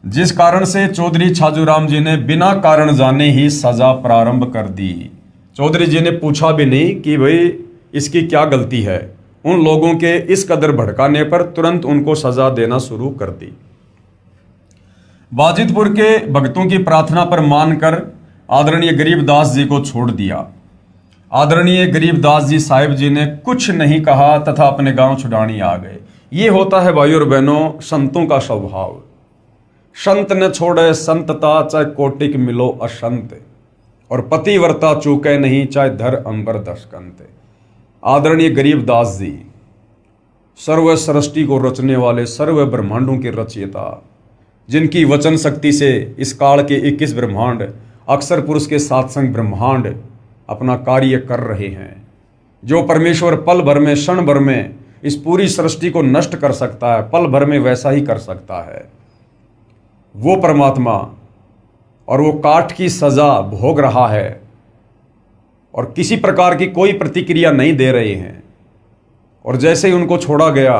जिस कारण से चौधरी छाजूराम जी ने बिना कारण जाने ही सजा प्रारंभ कर दी। चौधरी जी ने पूछा भी नहीं कि भाई इसकी क्या गलती है। उन लोगों के इस कदर भड़काने पर तुरंत उनको सजा देना शुरू कर दी। बाजिदपुर के भक्तों की प्रार्थना पर मानकर आदरणीय गरीबदास जी को छोड़ दिया। आदरणीय गरीबदास जी साहिब जी ने कुछ नहीं कहा तथा अपने गांव छुड़ानी आ गए। ये होता है भाइयों और बहनों संतों का स्वभाव। संत न छोड़े संतता, चाहे कोटिक मिलो असंत, और पतिव्रता चूके नहीं, चाहे धर अंबर दशकंत। आदरणीय गरीबदास जी सर्व सृष्टि को रचने वाले, सर्व ब्रह्मांडों के रचयिता, जिनकी वचन शक्ति से इस काल के 21 ब्रह्मांड, अक्षर पुरुष के 7 संग ब्रह्मांड अपना कार्य कर रहे हैं। जो परमेश्वर पल भर में, क्षण भर में इस पूरी सृष्टि को नष्ट कर सकता है, पल भर में वैसा ही कर सकता है वो परमात्मा, और वो काट की सज़ा भोग रहा है और किसी प्रकार की कोई प्रतिक्रिया नहीं दे रहे हैं। और जैसे ही उनको छोड़ा गया,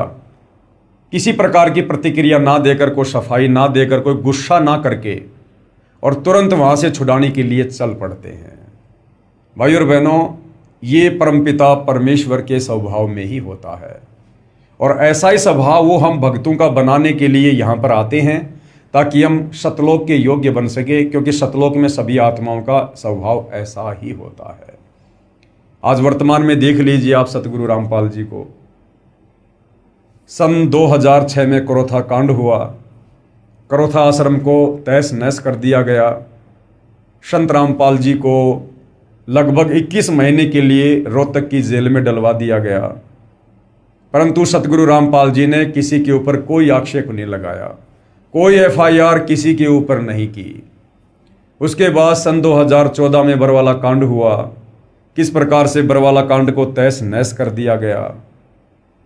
किसी प्रकार की प्रतिक्रिया ना देकर, कोई सफाई ना देकर, कोई गुस्सा ना करके, और तुरंत वहाँ से छुड़ाने के लिए चल पड़ते हैं। भाई और बहनों, ये परमपिता परमेश्वर के स्वभाव में ही होता है, और ऐसा ही स्वभाव वो हम भक्तों का बनाने के लिए यहाँ पर आते हैं ताकि हम सतलोक के योग्य बन सके, क्योंकि सतलोक में सभी आत्माओं का स्वभाव ऐसा ही होता है। आज वर्तमान में देख लीजिए आप सतगुरु रामपाल जी को। सन 2006 में करोथा कांड हुआ, करोथा आश्रम को तहस नहस कर दिया गया। संत रामपाल जी को लगभग 21 महीने के लिए रोहतक की जेल में डलवा दिया गया, परंतु सतगुरु रामपाल जी ने किसी के ऊपर कोई आक्षेप नहीं लगाया, कोई FIR किसी के ऊपर नहीं की। उसके बाद सन 2014 में बरवाला कांड हुआ। किस प्रकार से बरवाला कांड को तहस नहस कर दिया गया,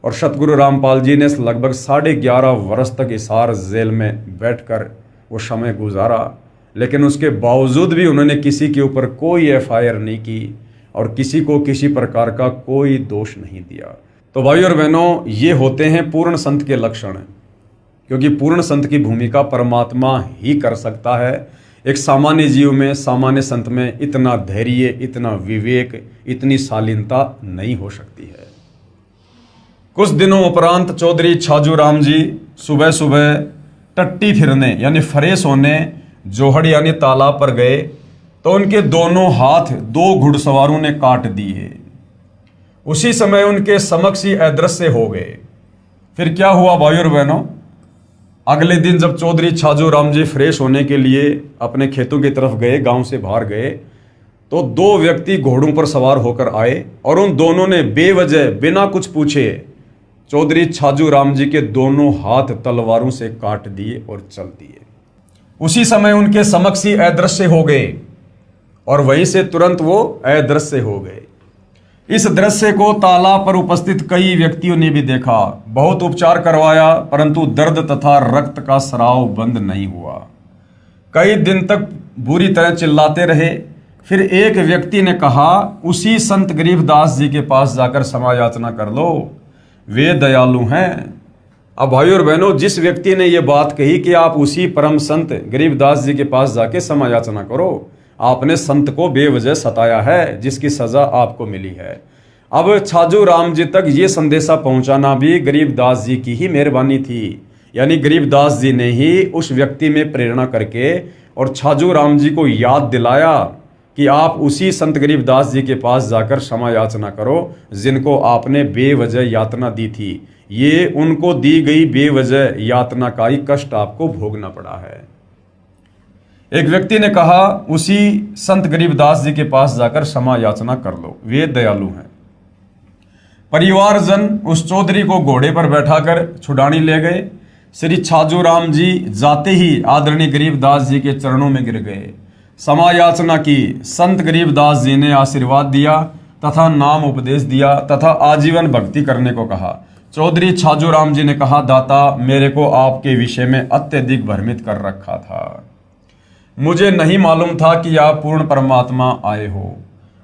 और सतगुरु रामपाल जी ने लगभग 11.5 वर्ष तक हिसार जेल में बैठकर वो समय गुजारा, लेकिन उसके बावजूद भी उन्होंने किसी के ऊपर कोई FIR नहीं की और किसी को किसी प्रकार का कोई दोष नहीं दिया। तो भाई और बहनों, ये होते हैं पूर्ण संत के लक्षण, क्योंकि पूर्ण संत की भूमिका परमात्मा ही कर सकता है। एक सामान्य जीव में, सामान्य संत में इतना धैर्य, इतना विवेक, इतनी शालीनता नहीं हो सकती है। कुछ दिनों उपरांत चौधरी छाजू राम जी सुबह सुबह टट्टी फिरने यानी फ्रेश होने जोहड़ यानी तालाब पर गए, तो उनके दोनों हाथ 2 घुड़सवारों ने काट दिए। उसी समय उनके समक्ष ही अदृश्य हो गए। फिर क्या हुआ भाई और बहनों, अगले दिन जब चौधरी छाजू राम जी फ्रेश होने के लिए अपने खेतों की तरफ गए, गांव से बाहर गए, तो 2 व्यक्ति घोड़ों पर सवार होकर आए और उन दोनों ने बेवजह बिना कुछ पूछे चौधरी छाजू राम जी के दोनों हाथ तलवारों से काट दिए और चल दिए। उसी समय उनके समक्ष ही अदृश्य हो गए और वहीं से तुरंत वो अदृश्य हो गए। इस दृश्य को तालाब पर उपस्थित कई व्यक्तियों ने भी देखा। बहुत उपचार करवाया, परंतु दर्द तथा रक्त का स्राव बंद नहीं हुआ। कई दिन तक बुरी तरह चिल्लाते रहे। फिर एक व्यक्ति ने कहा, उसी संत गरीबदास जी के पास जाकर क्षमा याचना कर लो, वे दयालु हैं। अब भाई और बहनों, जिस व्यक्ति ने यह बात कही कि आप उसी परम संत गरीबदास जी के पास जाके क्षमा याचना करो, आपने संत को बेवजह सताया है, जिसकी सजा आपको मिली है। अब छाजू राम जी तक ये संदेशा पहुंचाना भी गरीबदास जी की ही मेहरबानी थी, यानी गरीबदास जी ने ही उस व्यक्ति में प्रेरणा करके और छाजू राम जी को याद दिलाया कि आप उसी संत गरीबदास जी के पास जाकर क्षमा याचना करो, जिनको आपने बेवजह यातना दी थी। ये उनको दी गई बेवजह यातना का ही कष्ट आपको भोगना पड़ा है। एक व्यक्ति ने कहा, उसी संत गरीबदास जी के पास जाकर क्षमा याचना कर लो, वे दयालु हैं। परिवारजन उस चौधरी को घोड़े पर बैठाकर छुड़ाने ले गए। श्री छाजू राम जी जाते ही आदरणीय गरीबदास जी के चरणों में गिर गए, क्षमा याचना की। संत गरीबदास जी ने आशीर्वाद दिया तथा नाम उपदेश दिया तथा आजीवन भक्ति करने को कहा। चौधरी छाजू राम जी ने कहा, दाता, मेरे को आपके विषय में अत्यधिक भ्रमित कर रखा था, मुझे नहीं मालूम था कि आप पूर्ण परमात्मा आए हो।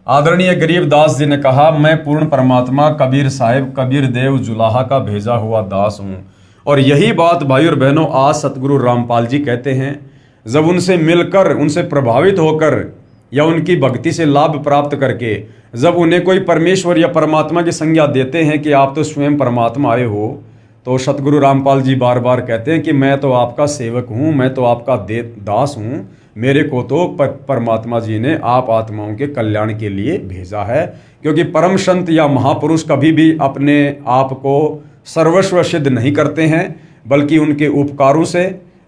आदरणीय गरीबदास जी ने कहा, मैं पूर्ण परमात्मा कबीर साहिब कबीर देव जुलाहा का भेजा हुआ दास हूँ। और यही बात भाई और बहनों आज सतगुरु रामपाल जी कहते हैं। जब उनसे मिलकर, उनसे प्रभावित होकर या उनकी भक्ति से लाभ प्राप्त करके जब उन्हें कोई परमेश्वर या परमात्मा की संज्ञा देते हैं कि आप तो स्वयं परमात्मा आए हो, तो सतगुरु रामपाल जी बार बार कहते हैं कि मैं तो आपका सेवक हूँ, मैं तो आपका दास हूँ, मेरे को तो परमात्मा जी ने आप आत्माओं के कल्याण के लिए भेजा है। क्योंकि परम संत या महापुरुष कभी भी अपने आप को सर्वस्व सिद्ध नहीं करते हैं, बल्कि उनके उपकारों से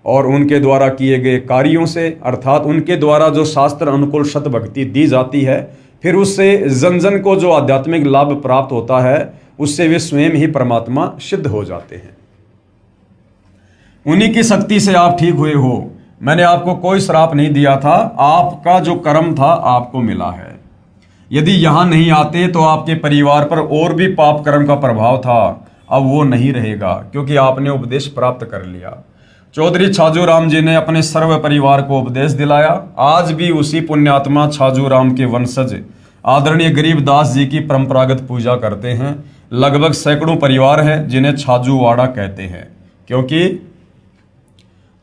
और उनके द्वारा किए गए कार्यों से, अर्थात उनके द्वारा जो शास्त्र अनुकूल सत भक्ति दी जाती है, फिर उससे जन जन को जो आध्यात्मिक लाभ प्राप्त होता है, उससे वे स्वयं ही परमात्मा सिद्ध हो जाते हैं। उन्हीं की शक्ति से आप ठीक हुए हो। मैंने आपको कोई श्राप नहीं दिया था, आपका जो कर्म था आपको मिला है। यदि यहाँ नहीं आते तो आपके परिवार पर और भी पाप कर्म का प्रभाव था। अब वो नहीं रहेगा, क्योंकि आपने उपदेश प्राप्त कर लिया। चौधरी छाजू राम जी ने अपने सर्व परिवार को उपदेश दिलाया। आज भी उसी पुण्यात्मा छाजू राम के वंशज आदरणीय गरीबदास जी की परंपरागत पूजा करते हैं। लगभग सैकड़ों परिवार हैं जिन्हें छाजूवाड़ा कहते हैं, क्योंकि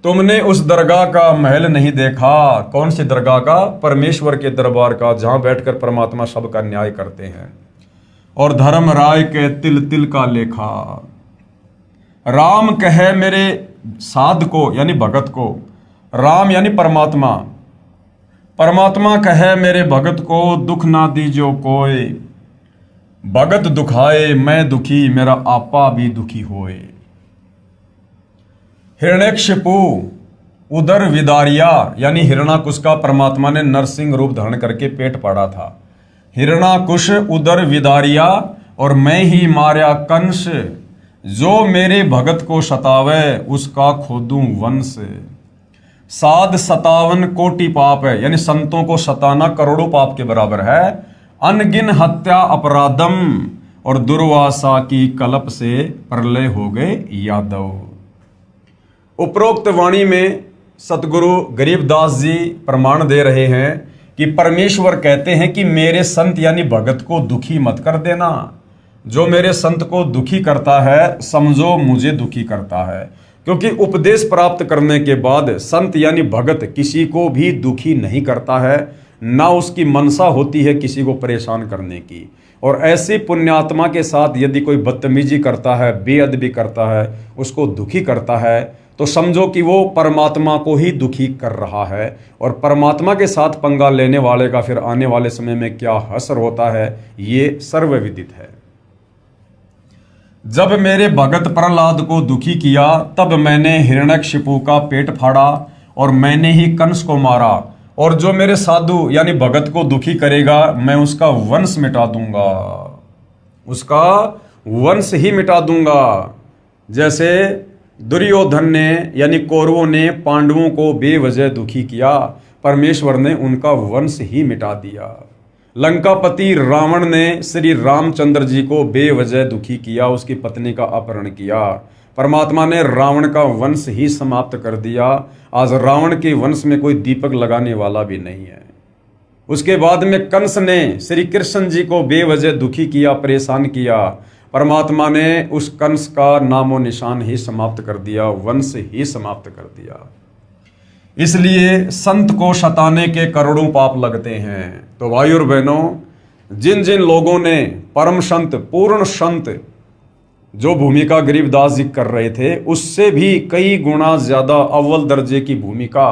तुमने उस दरगाह का महल नहीं देखा। कौन सी दरगाह का? परमेश्वर के दरबार का, जहां बैठकर परमात्मा सबका न्याय करते हैं। और धर्म राय के तिल तिल का लेखा। राम कहे मेरे साध को यानी भगत को, राम यानी परमात्मा, परमात्मा कहे मेरे भगत को दुख ना दीजो कोई, भगत दुखाए मैं दुखी मेरा आपा भी दुखी होए। हिरण्यकशिपु उदर विदारिया यानी हिरणाकुश का परमात्मा ने नरसिंह रूप धारण करके पेट फाड़ा था। हिरणाकुश उदर विदारिया और मैं ही मार्या कंस, जो मेरे भगत को सतावे उसका खोदूं वंश। साध 57 कोटि पाप है, यानी संतों को सताना करोड़ों पाप के बराबर है। अनगिन हत्या अपराधम, और दुर्वासा की कलप से प्रलय हो गए यादव। उपरोक्त वाणी में सतगुरु गरीबदास जी प्रमाण दे रहे हैं कि परमेश्वर कहते हैं कि मेरे संत यानी भगत को दुखी मत कर देना। जो मेरे संत को दुखी करता है समझो मुझे दुखी करता है, क्योंकि उपदेश प्राप्त करने के बाद संत यानी भगत किसी को भी दुखी नहीं करता है, ना उसकी मनसा होती है किसी को परेशान करने की। और ऐसे पुण्यात्मा के साथ यदि कोई बदतमीजी करता है, बेअदबी करता है, उसको दुखी करता है, तो समझो कि वो परमात्मा को ही दुखी कर रहा है। और परमात्मा के साथ पंगा लेने वाले का फिर आने वाले समय में क्या हश्र होता है ये सर्वविदित है। जब मेरे भगत प्रहलाद को दुखी किया तब मैंने हिरण्यकशिपु का पेट फाड़ा और मैंने ही कंस को मारा। और जो मेरे साधु यानी भगत को दुखी करेगा मैं उसका वंश मिटा दूंगा, उसका वंश ही मिटा दूंगा। जैसे दुर्योधन ने यानी कौरवों ने पांडवों को बेवजह दुखी किया, परमेश्वर ने उनका वंश ही मिटा दिया। लंकापति रावण ने श्री रामचंद्र जी को बेवजह दुखी किया, उसकी पत्नी का अपहरण किया, परमात्मा ने रावण का वंश ही समाप्त कर दिया। आज रावण के वंश में कोई दीपक लगाने वाला भी नहीं है। उसके बाद में कंस ने श्री कृष्ण जी को बेवजह दुखी किया, परेशान किया, परमात्मा ने उस कंस का नामो निशान ही समाप्त कर दिया, वंश ही समाप्त कर दिया। इसलिए संत को सताने के करोड़ों पाप लगते हैं। तो भाई और बहनों, जिन जिन लोगों ने परम संत, पूर्ण संत जो भूमिका गरीबदास जी कर रहे थे उससे भी कई गुना ज्यादा अव्वल दर्जे की भूमिका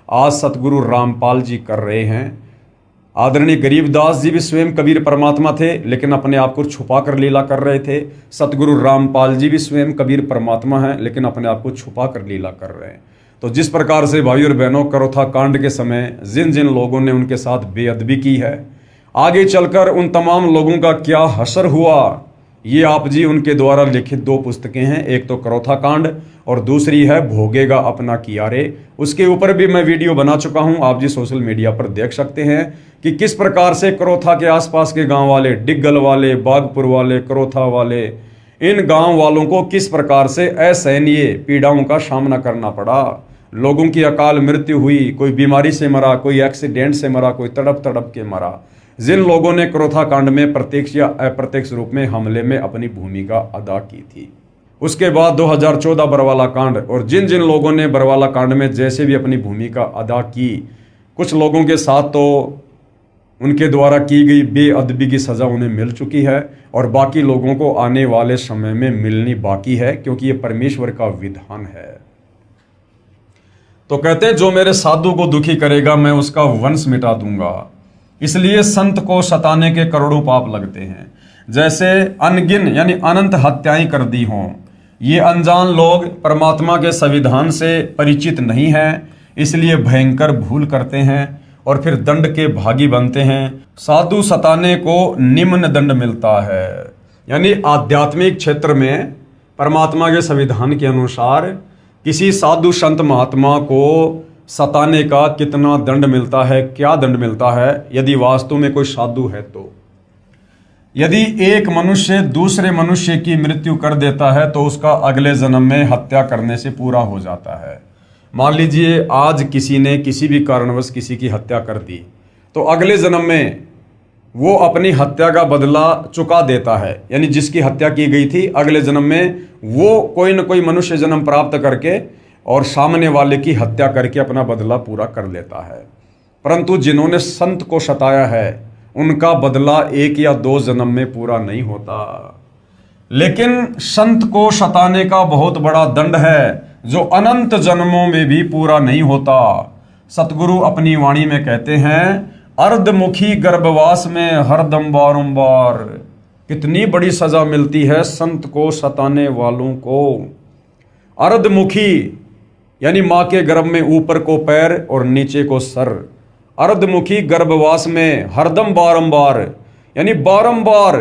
आज सतगुरु रामपाल जी कर रहे हैं। आदरणीय गरीबदास जी भी स्वयं कबीर परमात्मा थे, लेकिन अपने आप को छुपा कर लीला कर रहे थे। सतगुरु रामपाल जी भी स्वयं कबीर परमात्मा हैं, लेकिन अपने आप को छुपा कर लीला कर रहे हैं। तो जिस प्रकार से भाई और बहनों करोथा कांड के समय जिन जिन लोगों ने उनके साथ बेअदबी की है, आगे चलकर उन तमाम लोगों का क्या हश्र हुआ, ये आप जी उनके द्वारा लिखित 2 पुस्तकें हैं। एक तो करोथा कांड और दूसरी है भोगेगा अपना कियारे। उसके ऊपर भी मैं वीडियो बना चुका हूं, आप जी सोशल मीडिया पर देख सकते हैं कि किस प्रकार से करोथा के आसपास के गांव वाले, डिग्गल वाले, बागपुर वाले, करोथा वाले, इन गांव वालों को किस प्रकार से असहनीय पीड़ाओं का सामना करना पड़ा। लोगों की अकाल मृत्यु हुई, कोई बीमारी से मरा, कोई एक्सीडेंट से मरा, कोई तड़प तड़प के मरा। जिन लोगों ने करोथा कांड में प्रत्यक्ष या अप्रत्यक्ष रूप में हमले में अपनी भूमिका अदा की थी। उसके बाद 2014 बरवाला कांड, और जिन जिन लोगों ने बरवाला कांड में जैसे भी अपनी भूमिका अदा की, कुछ लोगों के साथ तो उनके द्वारा की गई बेअदबी की सजा उन्हें मिल चुकी है और बाकी लोगों को आने वाले समय में मिलनी बाकी है, क्योंकि ये परमेश्वर का विधान है। तो कहते हैं जो मेरे साधु को दुखी करेगा मैं उसका वंश मिटा दूंगा। इसलिए संत को सताने के करोड़ों पाप लगते हैं। जैसे अनगिन यानी अनंत हत्याएं कर दी हों। ये अनजान लोग परमात्मा के संविधान से परिचित नहीं हैं, इसलिए भयंकर भूल करते हैं और फिर दंड के भागी बनते हैं। साधु सताने को निम्न दंड मिलता है, यानी आध्यात्मिक क्षेत्र में परमात्मा के संविधान के अनुसार किसी साधु संत महात्मा को सताने का कितना दंड मिलता है, क्या दंड मिलता है, यदि वास्तव में कोई साधु है तो। यदि एक मनुष्य दूसरे मनुष्य की मृत्यु कर देता है तो उसका अगले जन्म में हत्या करने से पूरा हो जाता है। मान लीजिए आज किसी ने किसी भी कारणवश किसी की हत्या कर दी, तो अगले जन्म में वो अपनी हत्या का बदला चुका देता है। यानी जिसकी हत्या की गई थी अगले जन्म में वो कोई न कोई मनुष्य जन्म प्राप्त करके और सामने वाले की हत्या करके अपना बदला पूरा कर लेता है। परंतु जिन्होंने संत को सताया है उनका बदला 1 या 2 जन्म में पूरा नहीं होता। लेकिन संत को सताने का बहुत बड़ा दंड है जो अनंत जन्मों में भी पूरा नहीं होता। सतगुरु अपनी वाणी में कहते हैं, अर्धमुखी गर्भवास में हरदम बारंबार। कितनी बड़ी सजा मिलती है संत को सताने वालों को। अर्धमुखी यानी माँ के गर्भ में ऊपर को पैर और नीचे को सर। अर्धमुखी गर्भवास में हरदम बारंबार यानी बारंबार।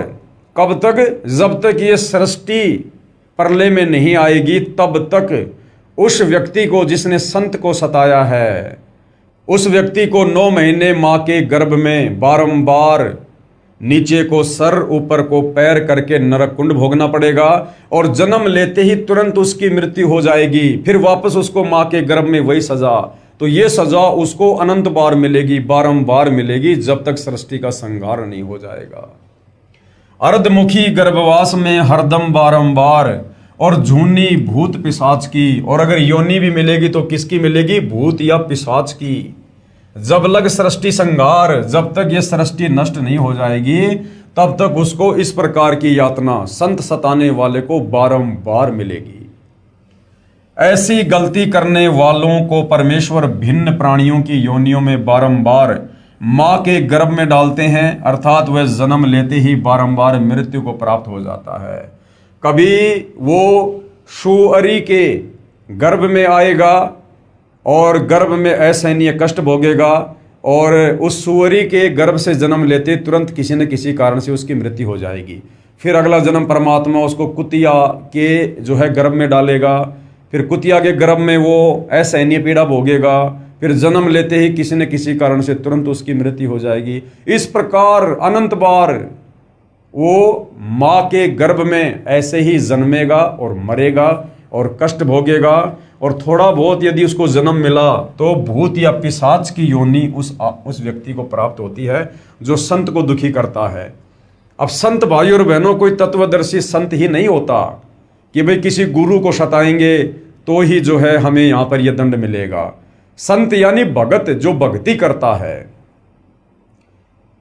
कब तक? जब तक ये सृष्टि प्रलय में नहीं आएगी तब तक उस व्यक्ति को जिसने संत को सताया है, उस व्यक्ति को 9 महीने माँ के गर्भ में बारंबार नीचे को सर ऊपर को पैर करके नरक कुंड भोगना पड़ेगा और जन्म लेते ही तुरंत उसकी मृत्यु हो जाएगी। फिर वापस उसको माँ के गर्भ में वही सजा। तो ये सजा उसको अनंत बार मिलेगी, बारंबार मिलेगी, जब तक सृष्टि का संहार नहीं हो जाएगा। अर्धमुखी गर्भवास में हरदम बारंबार और झूनी भूत पिशाच की। और अगर योनि भी मिलेगी तो किसकी मिलेगी? भूत या पिशाच की। जब लग सृष्टि संहार, जब तक ये सृष्टि नष्ट नहीं हो जाएगी तब तक उसको इस प्रकार की यातना संत सताने वाले को बारंबार मिलेगी। ऐसी गलती करने वालों को परमेश्वर भिन्न प्राणियों की योनियों में बारंबार माँ के गर्भ में डालते हैं, अर्थात वह जन्म लेते ही बारंबार मृत्यु को प्राप्त हो जाता है। कभी वो सुअरी के गर्भ में आएगा और गर्भ में असहनीय कष्ट भोगेगा और उस सुअरी के गर्भ से जन्म लेते तुरंत किसी न किसी कारण से उसकी मृत्यु हो जाएगी। फिर अगला जन्म परमात्मा उसको कुतिया के जो है गर्भ में डालेगा, फिर कुतिया के गर्भ में वो असहनीय पीड़ा भोगेगा, फिर जन्म लेते ही किसी न किसी कारण से तुरंत उसकी मृत्यु हो जाएगी। इस प्रकार अनंत बार वो माँ के गर्भ में ऐसे ही जन्मेगा और मरेगा और कष्ट भोगेगा। और थोड़ा बहुत यदि उसको जन्म मिला तो भूत या पिशाच की योनि उस व्यक्ति को प्राप्त होती है जो संत को दुखी करता है। अब संत भाई और बहनों कोई तत्वदर्शी संत ही नहीं होता कि भाई किसी गुरु को सताएंगे तो ही जो है हमें यहाँ पर यह दंड मिलेगा। संत यानी भगत, जो भक्ति करता है।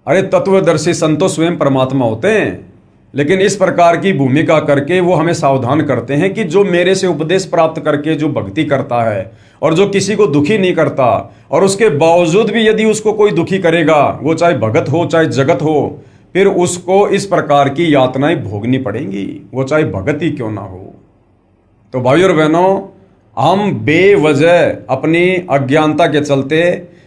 अरे तत्वदर्शी संत तो स्वयं परमात्मा होते हैं, लेकिन इस प्रकार की भूमिका करके वो हमें सावधान करते हैं कि जो मेरे से उपदेश प्राप्त करके जो भक्ति करता है और जो किसी को दुखी नहीं करता और उसके बावजूद भी यदि उसको कोई दुखी करेगा, वो चाहे भगत हो चाहे जगत हो, फिर उसको इस प्रकार की यातनाएं भोगनी पड़ेंगी, वो चाहे भगत ही क्यों ना हो। तो भाई और बहनों, हम बेवजह अपनी अज्ञानता के चलते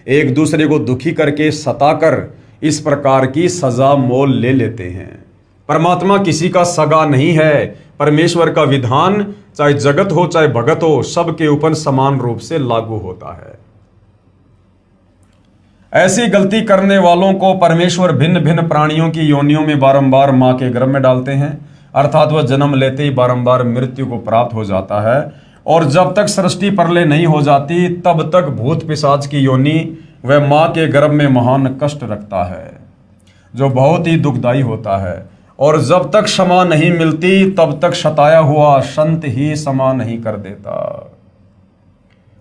एक दूसरे को दुखी करके सताकर इस प्रकार की सजा मोल ले लेते हैं। परमात्मा किसी का सगा नहीं है। परमेश्वर का विधान चाहे जगत हो चाहे भगत हो, सबके ऊपर समान रूप से लागू होता है। ऐसी गलती करने वालों को परमेश्वर भिन्न भिन्न प्राणियों की योनियों में बारंबार माँ के गर्भ में डालते हैं, अर्थात वह जन्म लेते ही बारंबार मृत्यु को प्राप्त हो जाता है। और जब तक सृष्टि प्रलय नहीं हो जाती तब तक भूत पिशाच की योनि वह माँ के गर्भ में महान कष्ट रखता है, जो बहुत ही दुखदायी होता है। और जब तक क्षमा नहीं मिलती तब तक सताया हुआ संत ही क्षमा नहीं कर देता।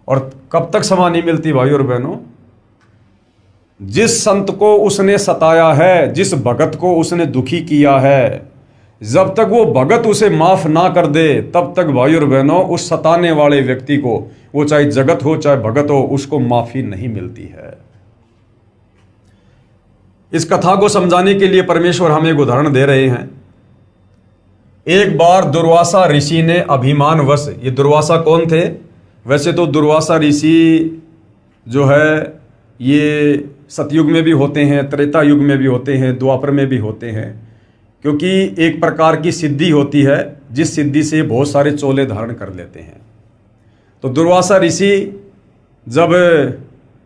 और कब तक क्षमा नहीं मिलती भाई और बहनों? जिस संत को उसने सताया है, जिस भगत को उसने दुखी किया है, जब तक वो भगत उसे माफ ना कर दे तब तक भाई और बहनों उस सताने वाले व्यक्ति को, वो चाहे जगत हो चाहे भगत हो, उसको माफी नहीं मिलती है। इस कथा को समझाने के लिए परमेश्वर हमें एक उदाहरण दे रहे हैं। एक बार दुर्वासा ऋषि ने अभिमानवश, ये दुर्वासा कौन थे? वैसे तो दुर्वासा ऋषि जो है ये सतयुग में भी होते हैं, त्रेता युग में भी होते हैं, द्वापर में भी होते हैं, क्योंकि एक प्रकार की सिद्धि होती है जिस सिद्धि से बहुत सारे चोले धारण कर लेते हैं। तो दुर्वासा ऋषि जब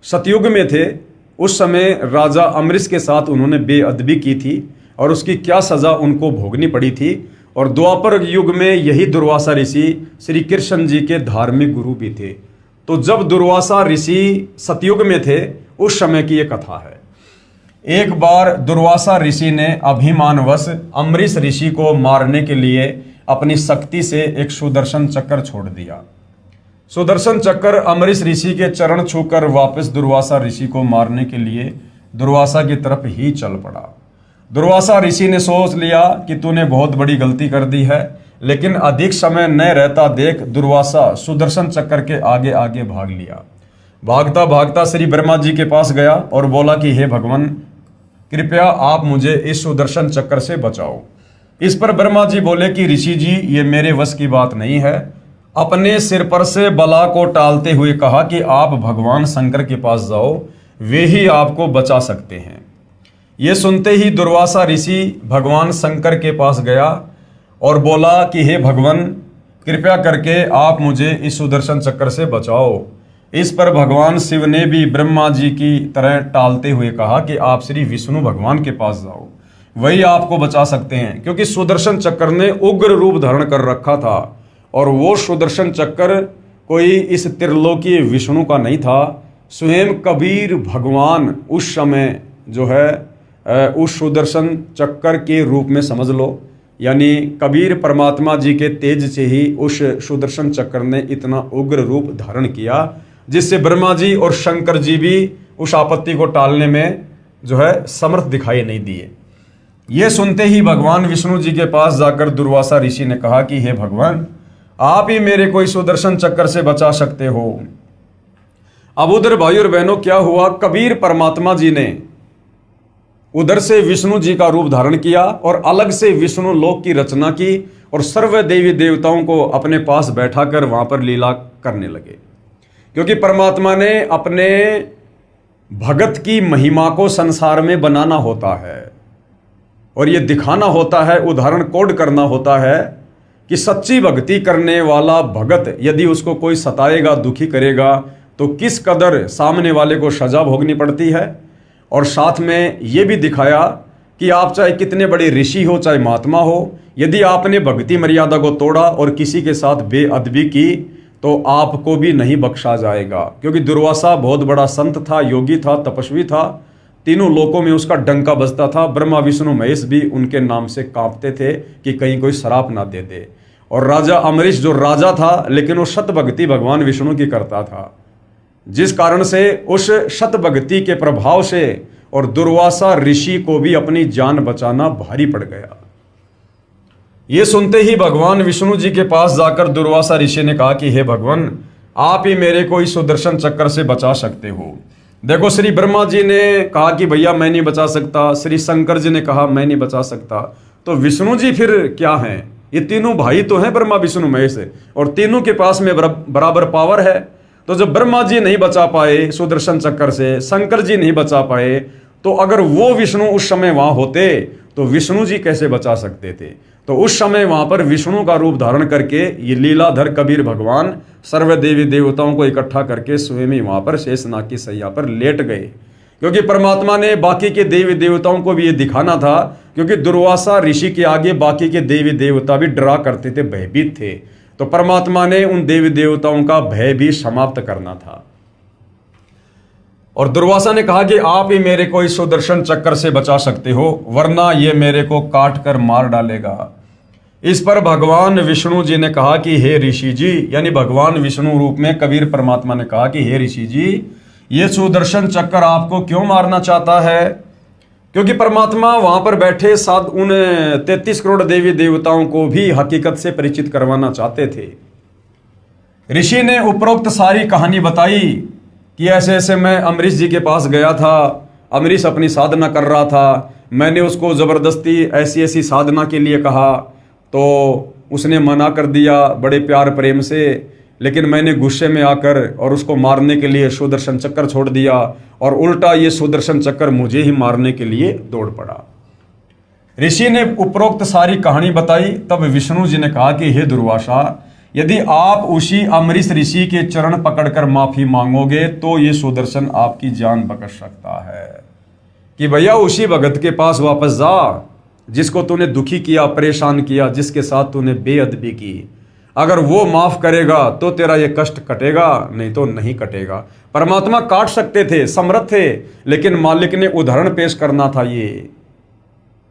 सतयुग में थे उस समय राजा अमरीश के साथ उन्होंने बेअदबी की थी और उसकी क्या सज़ा उनको भोगनी पड़ी थी। और द्वापर युग में यही दुर्वासा ऋषि श्री कृष्ण जी के धार्मिक गुरु भी थे। तो जब दुर्वासा ऋषि सतयुग में थे उस समय की ये कथा है। एक बार दुर्वासा ऋषि ने अभिमानवश अम्बरीश ऋषि को मारने के लिए अपनी शक्ति से एक सुदर्शन चक्र छोड़ दिया। सुदर्शन चक्र अम्बरीश ऋषि के चरण छूकर वापस दुर्वासा ऋषि को मारने के लिए दुर्वासा की तरफ ही चल पड़ा। दुर्वासा ऋषि ने सोच लिया कि तूने बहुत बड़ी गलती कर दी है, लेकिन अधिक समय न रहता देख दुर्वासा सुदर्शन चक्र के आगे आगे भाग लिया। भागता भागता श्री ब्रह्मा जी के पास गया और बोला कि हे भगवान, कृपया आप मुझे इस सुदर्शन चक्र से बचाओ। इस पर ब्रह्मा जी बोले कि ऋषि जी, ये मेरे वश की बात नहीं है। अपने सिर पर से बला को टालते हुए कहा कि आप भगवान शंकर के पास जाओ, वे ही आपको बचा सकते हैं। ये सुनते ही दुर्वासा ऋषि भगवान शंकर के पास गया और बोला कि हे भगवान, कृपया करके आप मुझे इस सुदर्शन चक्र से बचाओ। इस पर भगवान शिव ने भी ब्रह्मा जी की तरह टालते हुए कहा कि आप श्री विष्णु भगवान के पास जाओ, वही आपको बचा सकते हैं। क्योंकि सुदर्शन चक्र ने उग्र रूप धारण कर रखा था और वो सुदर्शन चक्र कोई इस त्रिलोकीय विष्णु का नहीं था, स्वयं कबीर भगवान उस समय जो है उस सुदर्शन चक्र के रूप में समझ लो। यानी कबीर परमात्मा जी के तेज से ही उस सुदर्शन चक्र ने इतना उग्र रूप धारण किया, जिससे ब्रह्मा जी और शंकर जी भी उस आपत्ति को टालने में जो है समर्थ दिखाई नहीं दिए। ये सुनते ही भगवान विष्णु जी के पास जाकर दुर्वासा ऋषि ने कहा कि हे भगवान, आप ही मेरे को इस सुदर्शन चक्र से बचा सकते हो। अब उधर भाई और बहनों क्या हुआ, कबीर परमात्मा जी ने उधर से विष्णु जी का रूप धारण किया और अलग से विष्णु लोक की रचना की और सर्व देवी देवताओं को अपने पास बैठाकर वहां पर लीला करने लगे। क्योंकि परमात्मा ने अपने भगत की महिमा को संसार में बनाना होता है और ये दिखाना होता है, उदाहरण कोड करना होता है कि सच्ची भक्ति करने वाला भगत यदि उसको कोई सताएगा, दुखी करेगा, तो किस कदर सामने वाले को सजा भोगनी पड़ती है। और साथ में ये भी दिखाया कि आप चाहे कितने बड़े ऋषि हो, चाहे महात्मा हो, यदि आपने भक्ति मर्यादा को तोड़ा और किसी के साथ बेअदबी की तो आपको भी नहीं बख्शा जाएगा। क्योंकि दुर्वासा बहुत बड़ा संत था, योगी था, तपस्वी था, तीनों लोकों में उसका डंका बजता था। ब्रह्मा विष्णु महेश भी उनके नाम से कांपते थे कि कहीं कोई श्राप ना दे दे। और राजा अम्बरीश जो राजा था, लेकिन वो शत भक्ति भगवान विष्णु की करता था, जिस कारण से उस शत भक्ति के प्रभाव से और दुर्वासा ऋषि को भी अपनी जान बचाना भारी पड़ गया। ये सुनते ही भगवान विष्णु जी के पास जाकर दुर्वासा ऋषि ने कहा कि हे भगवान, आप ही मेरे को इस सुदर्शन चक्र से बचा सकते हो। देखो, श्री ब्रह्मा जी ने कहा कि भैया मैं नहीं बचा सकता, श्री शंकर जी ने कहा मैं नहीं बचा सकता, तो विष्णु जी फिर क्या हैं? ये तीनों भाई तो हैं, ब्रह्मा विष्णु महेश, और तीनों के पास में बराबर पावर है। तो जब ब्रह्मा जी नहीं बचा पाए सुदर्शन चक्र से, शंकर जी नहीं बचा पाए, तो अगर वो विष्णु उस समय वहां होते तो विष्णु जी कैसे बचा सकते थे? तो उस समय वहां पर विष्णु का रूप धारण करके ये लीलाधर कबीर भगवान सर्व देवी देवताओं को इकट्ठा करके स्वयं ही वहां पर शेषनाग की सैया पर लेट गए। क्योंकि परमात्मा ने बाकी के देवी देवताओं को भी ये दिखाना था, क्योंकि दुर्वासा ऋषि के आगे बाकी के देवी देवता भी डरा करते थे, भयभीत थे। तो परमात्मा ने उन देवी देवताओं का भय भी समाप्त करना था। और दुर्वासा ने कहा कि आप ही मेरे को इस सुदर्शन चक्र से बचा सकते हो, वरना ये मेरे को काट कर मार डालेगा। इस पर भगवान विष्णु जी ने कहा कि हे ऋषि जी, यानी भगवान विष्णु रूप में कबीर परमात्मा ने कहा कि हे ऋषि जी, ये सुदर्शन चक्र आपको क्यों मारना चाहता है? क्योंकि परमात्मा वहां पर बैठे साथ उन 33 करोड़ देवी देवताओं को भी हकीकत से परिचित करवाना चाहते थे। ऋषि ने उपरोक्त सारी कहानी बताई कि ऐसे ऐसे मैं अम्बरीश जी के पास गया था, अम्बरीश अपनी साधना कर रहा था, मैंने उसको ज़बरदस्ती ऐसी ऐसी साधना के लिए कहा तो उसने मना कर दिया बड़े प्यार प्रेम से, लेकिन मैंने गुस्से में आकर और उसको मारने के लिए सुदर्शन चक्र छोड़ दिया और उल्टा ये सुदर्शन चक्र मुझे ही मारने के लिए दौड़ पड़ा। ऋषि ने उपरोक्त सारी कहानी बताई। तब विष्णु जी ने कहा कि हे दुर्वासा, यदि आप उसी अम्बरीश ऋषि के चरण पकड़कर माफी मांगोगे तो ये सुदर्शन आपकी जान बख्श सकता है। कि भैया उसी भगत के पास वापस जा जिसको तूने दुखी किया, परेशान किया, जिसके साथ तूने बेअदबी की, अगर वो माफ करेगा तो तेरा ये कष्ट कटेगा, नहीं तो नहीं कटेगा। परमात्मा काट सकते थे, समर्थ थे, लेकिन मालिक ने उदाहरण पेश करना था ये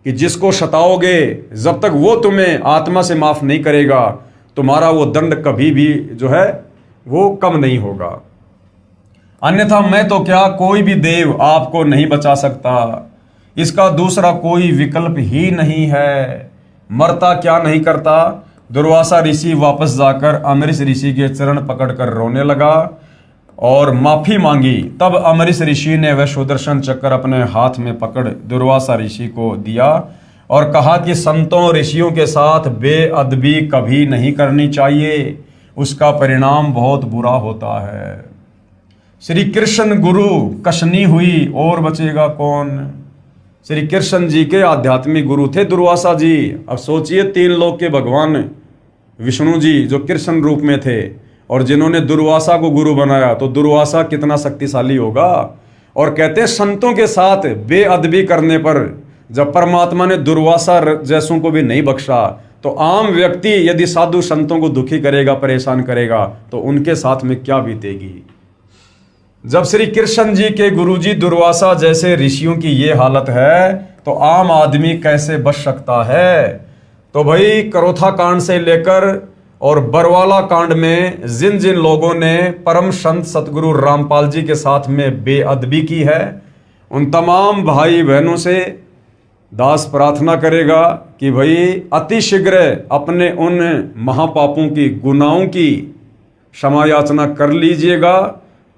कि जिसको सताओगे, जब तक वो तुम्हें आत्मा से माफ नहीं करेगा, तुम्हारा वो दंड कभी भी जो है वो कम नहीं होगा। अन्यथा मैं तो क्या, कोई भी देव आपको नहीं बचा सकता, इसका दूसरा कोई विकल्प ही नहीं है। मरता क्या नहीं करता। दुर्वासा ऋषि वापस जाकर अमरीश ऋषि के चरण पकड़कर रोने लगा और माफी मांगी। तब अमरीश ऋषि ने वह सुदर्शन चक्र अपने हाथ में पकड़ दुर्वासा ऋषि को दिया और कहा कि संतों ऋषियों के साथ बेअदबी कभी नहीं करनी चाहिए, उसका परिणाम बहुत बुरा होता है। श्री कृष्ण गुरु कशनी हुई और बचेगा कौन। श्री कृष्ण जी के आध्यात्मिक गुरु थे दुर्वासा जी। अब सोचिए, 3 लोक के भगवान विष्णु जी जो कृष्ण रूप में थे और जिन्होंने दुर्वासा को गुरु बनाया, तो दुर्वासा कितना शक्तिशाली होगा। और कहते हैं संतों के साथ बेअदबी करने पर जब परमात्मा ने दुर्वासा जैसों को भी नहीं बख्शा, तो आम व्यक्ति यदि साधु संतों को दुखी करेगा, परेशान करेगा, तो उनके साथ में क्या बीतेगी। जब श्री कृष्ण जी के गुरुजी दुर्वासा जैसे ऋषियों की ये हालत है, तो आम आदमी कैसे बच सकता है। तो भाई करोथा कांड से लेकर और बरवाला कांड में जिन जिन लोगों ने परम संत सतगुरु रामपाल जी के साथ में बेअदबी की है, उन तमाम भाई बहनों से दास प्रार्थना करेगा कि भाई अति शीघ्र अपने उन महापापों की, गुनाहों की क्षमा याचना कर लीजिएगा।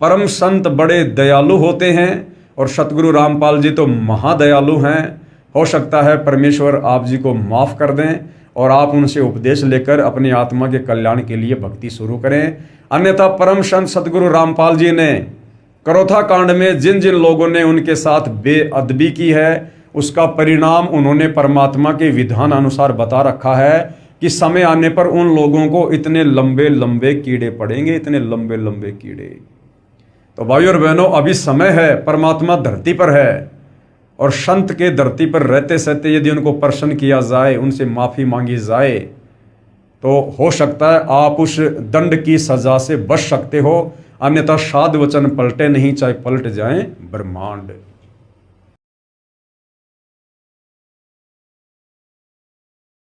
परम संत बड़े दयालु होते हैं और सतगुरु रामपाल जी तो महादयालु हैं। हो सकता है परमेश्वर आप जी को माफ़ कर दें और आप उनसे उपदेश लेकर अपनी आत्मा के कल्याण के लिए भक्ति शुरू करें। अन्यथा परम संत सतगुरु रामपाल जी ने करोथा कांड में जिन जिन लोगों ने उनके साथ बेअदबी की है, उसका परिणाम उन्होंने परमात्मा के विधान अनुसार बता रखा है कि समय आने पर उन लोगों को इतने लंबे लंबे कीड़े पड़ेंगे, इतने लंबे लंबे कीड़े। तो भाइयों और बहनों, अभी समय है, परमात्मा धरती पर है और संत के धरती पर रहते सहते यदि उनको प्रसन्न किया जाए, उनसे माफ़ी मांगी जाए, तो हो सकता है आप उस दंड की सजा से बच सकते हो। अन्यथा साध वचन पलटे नहीं, चाहे पलट जाएं ब्रह्मांड।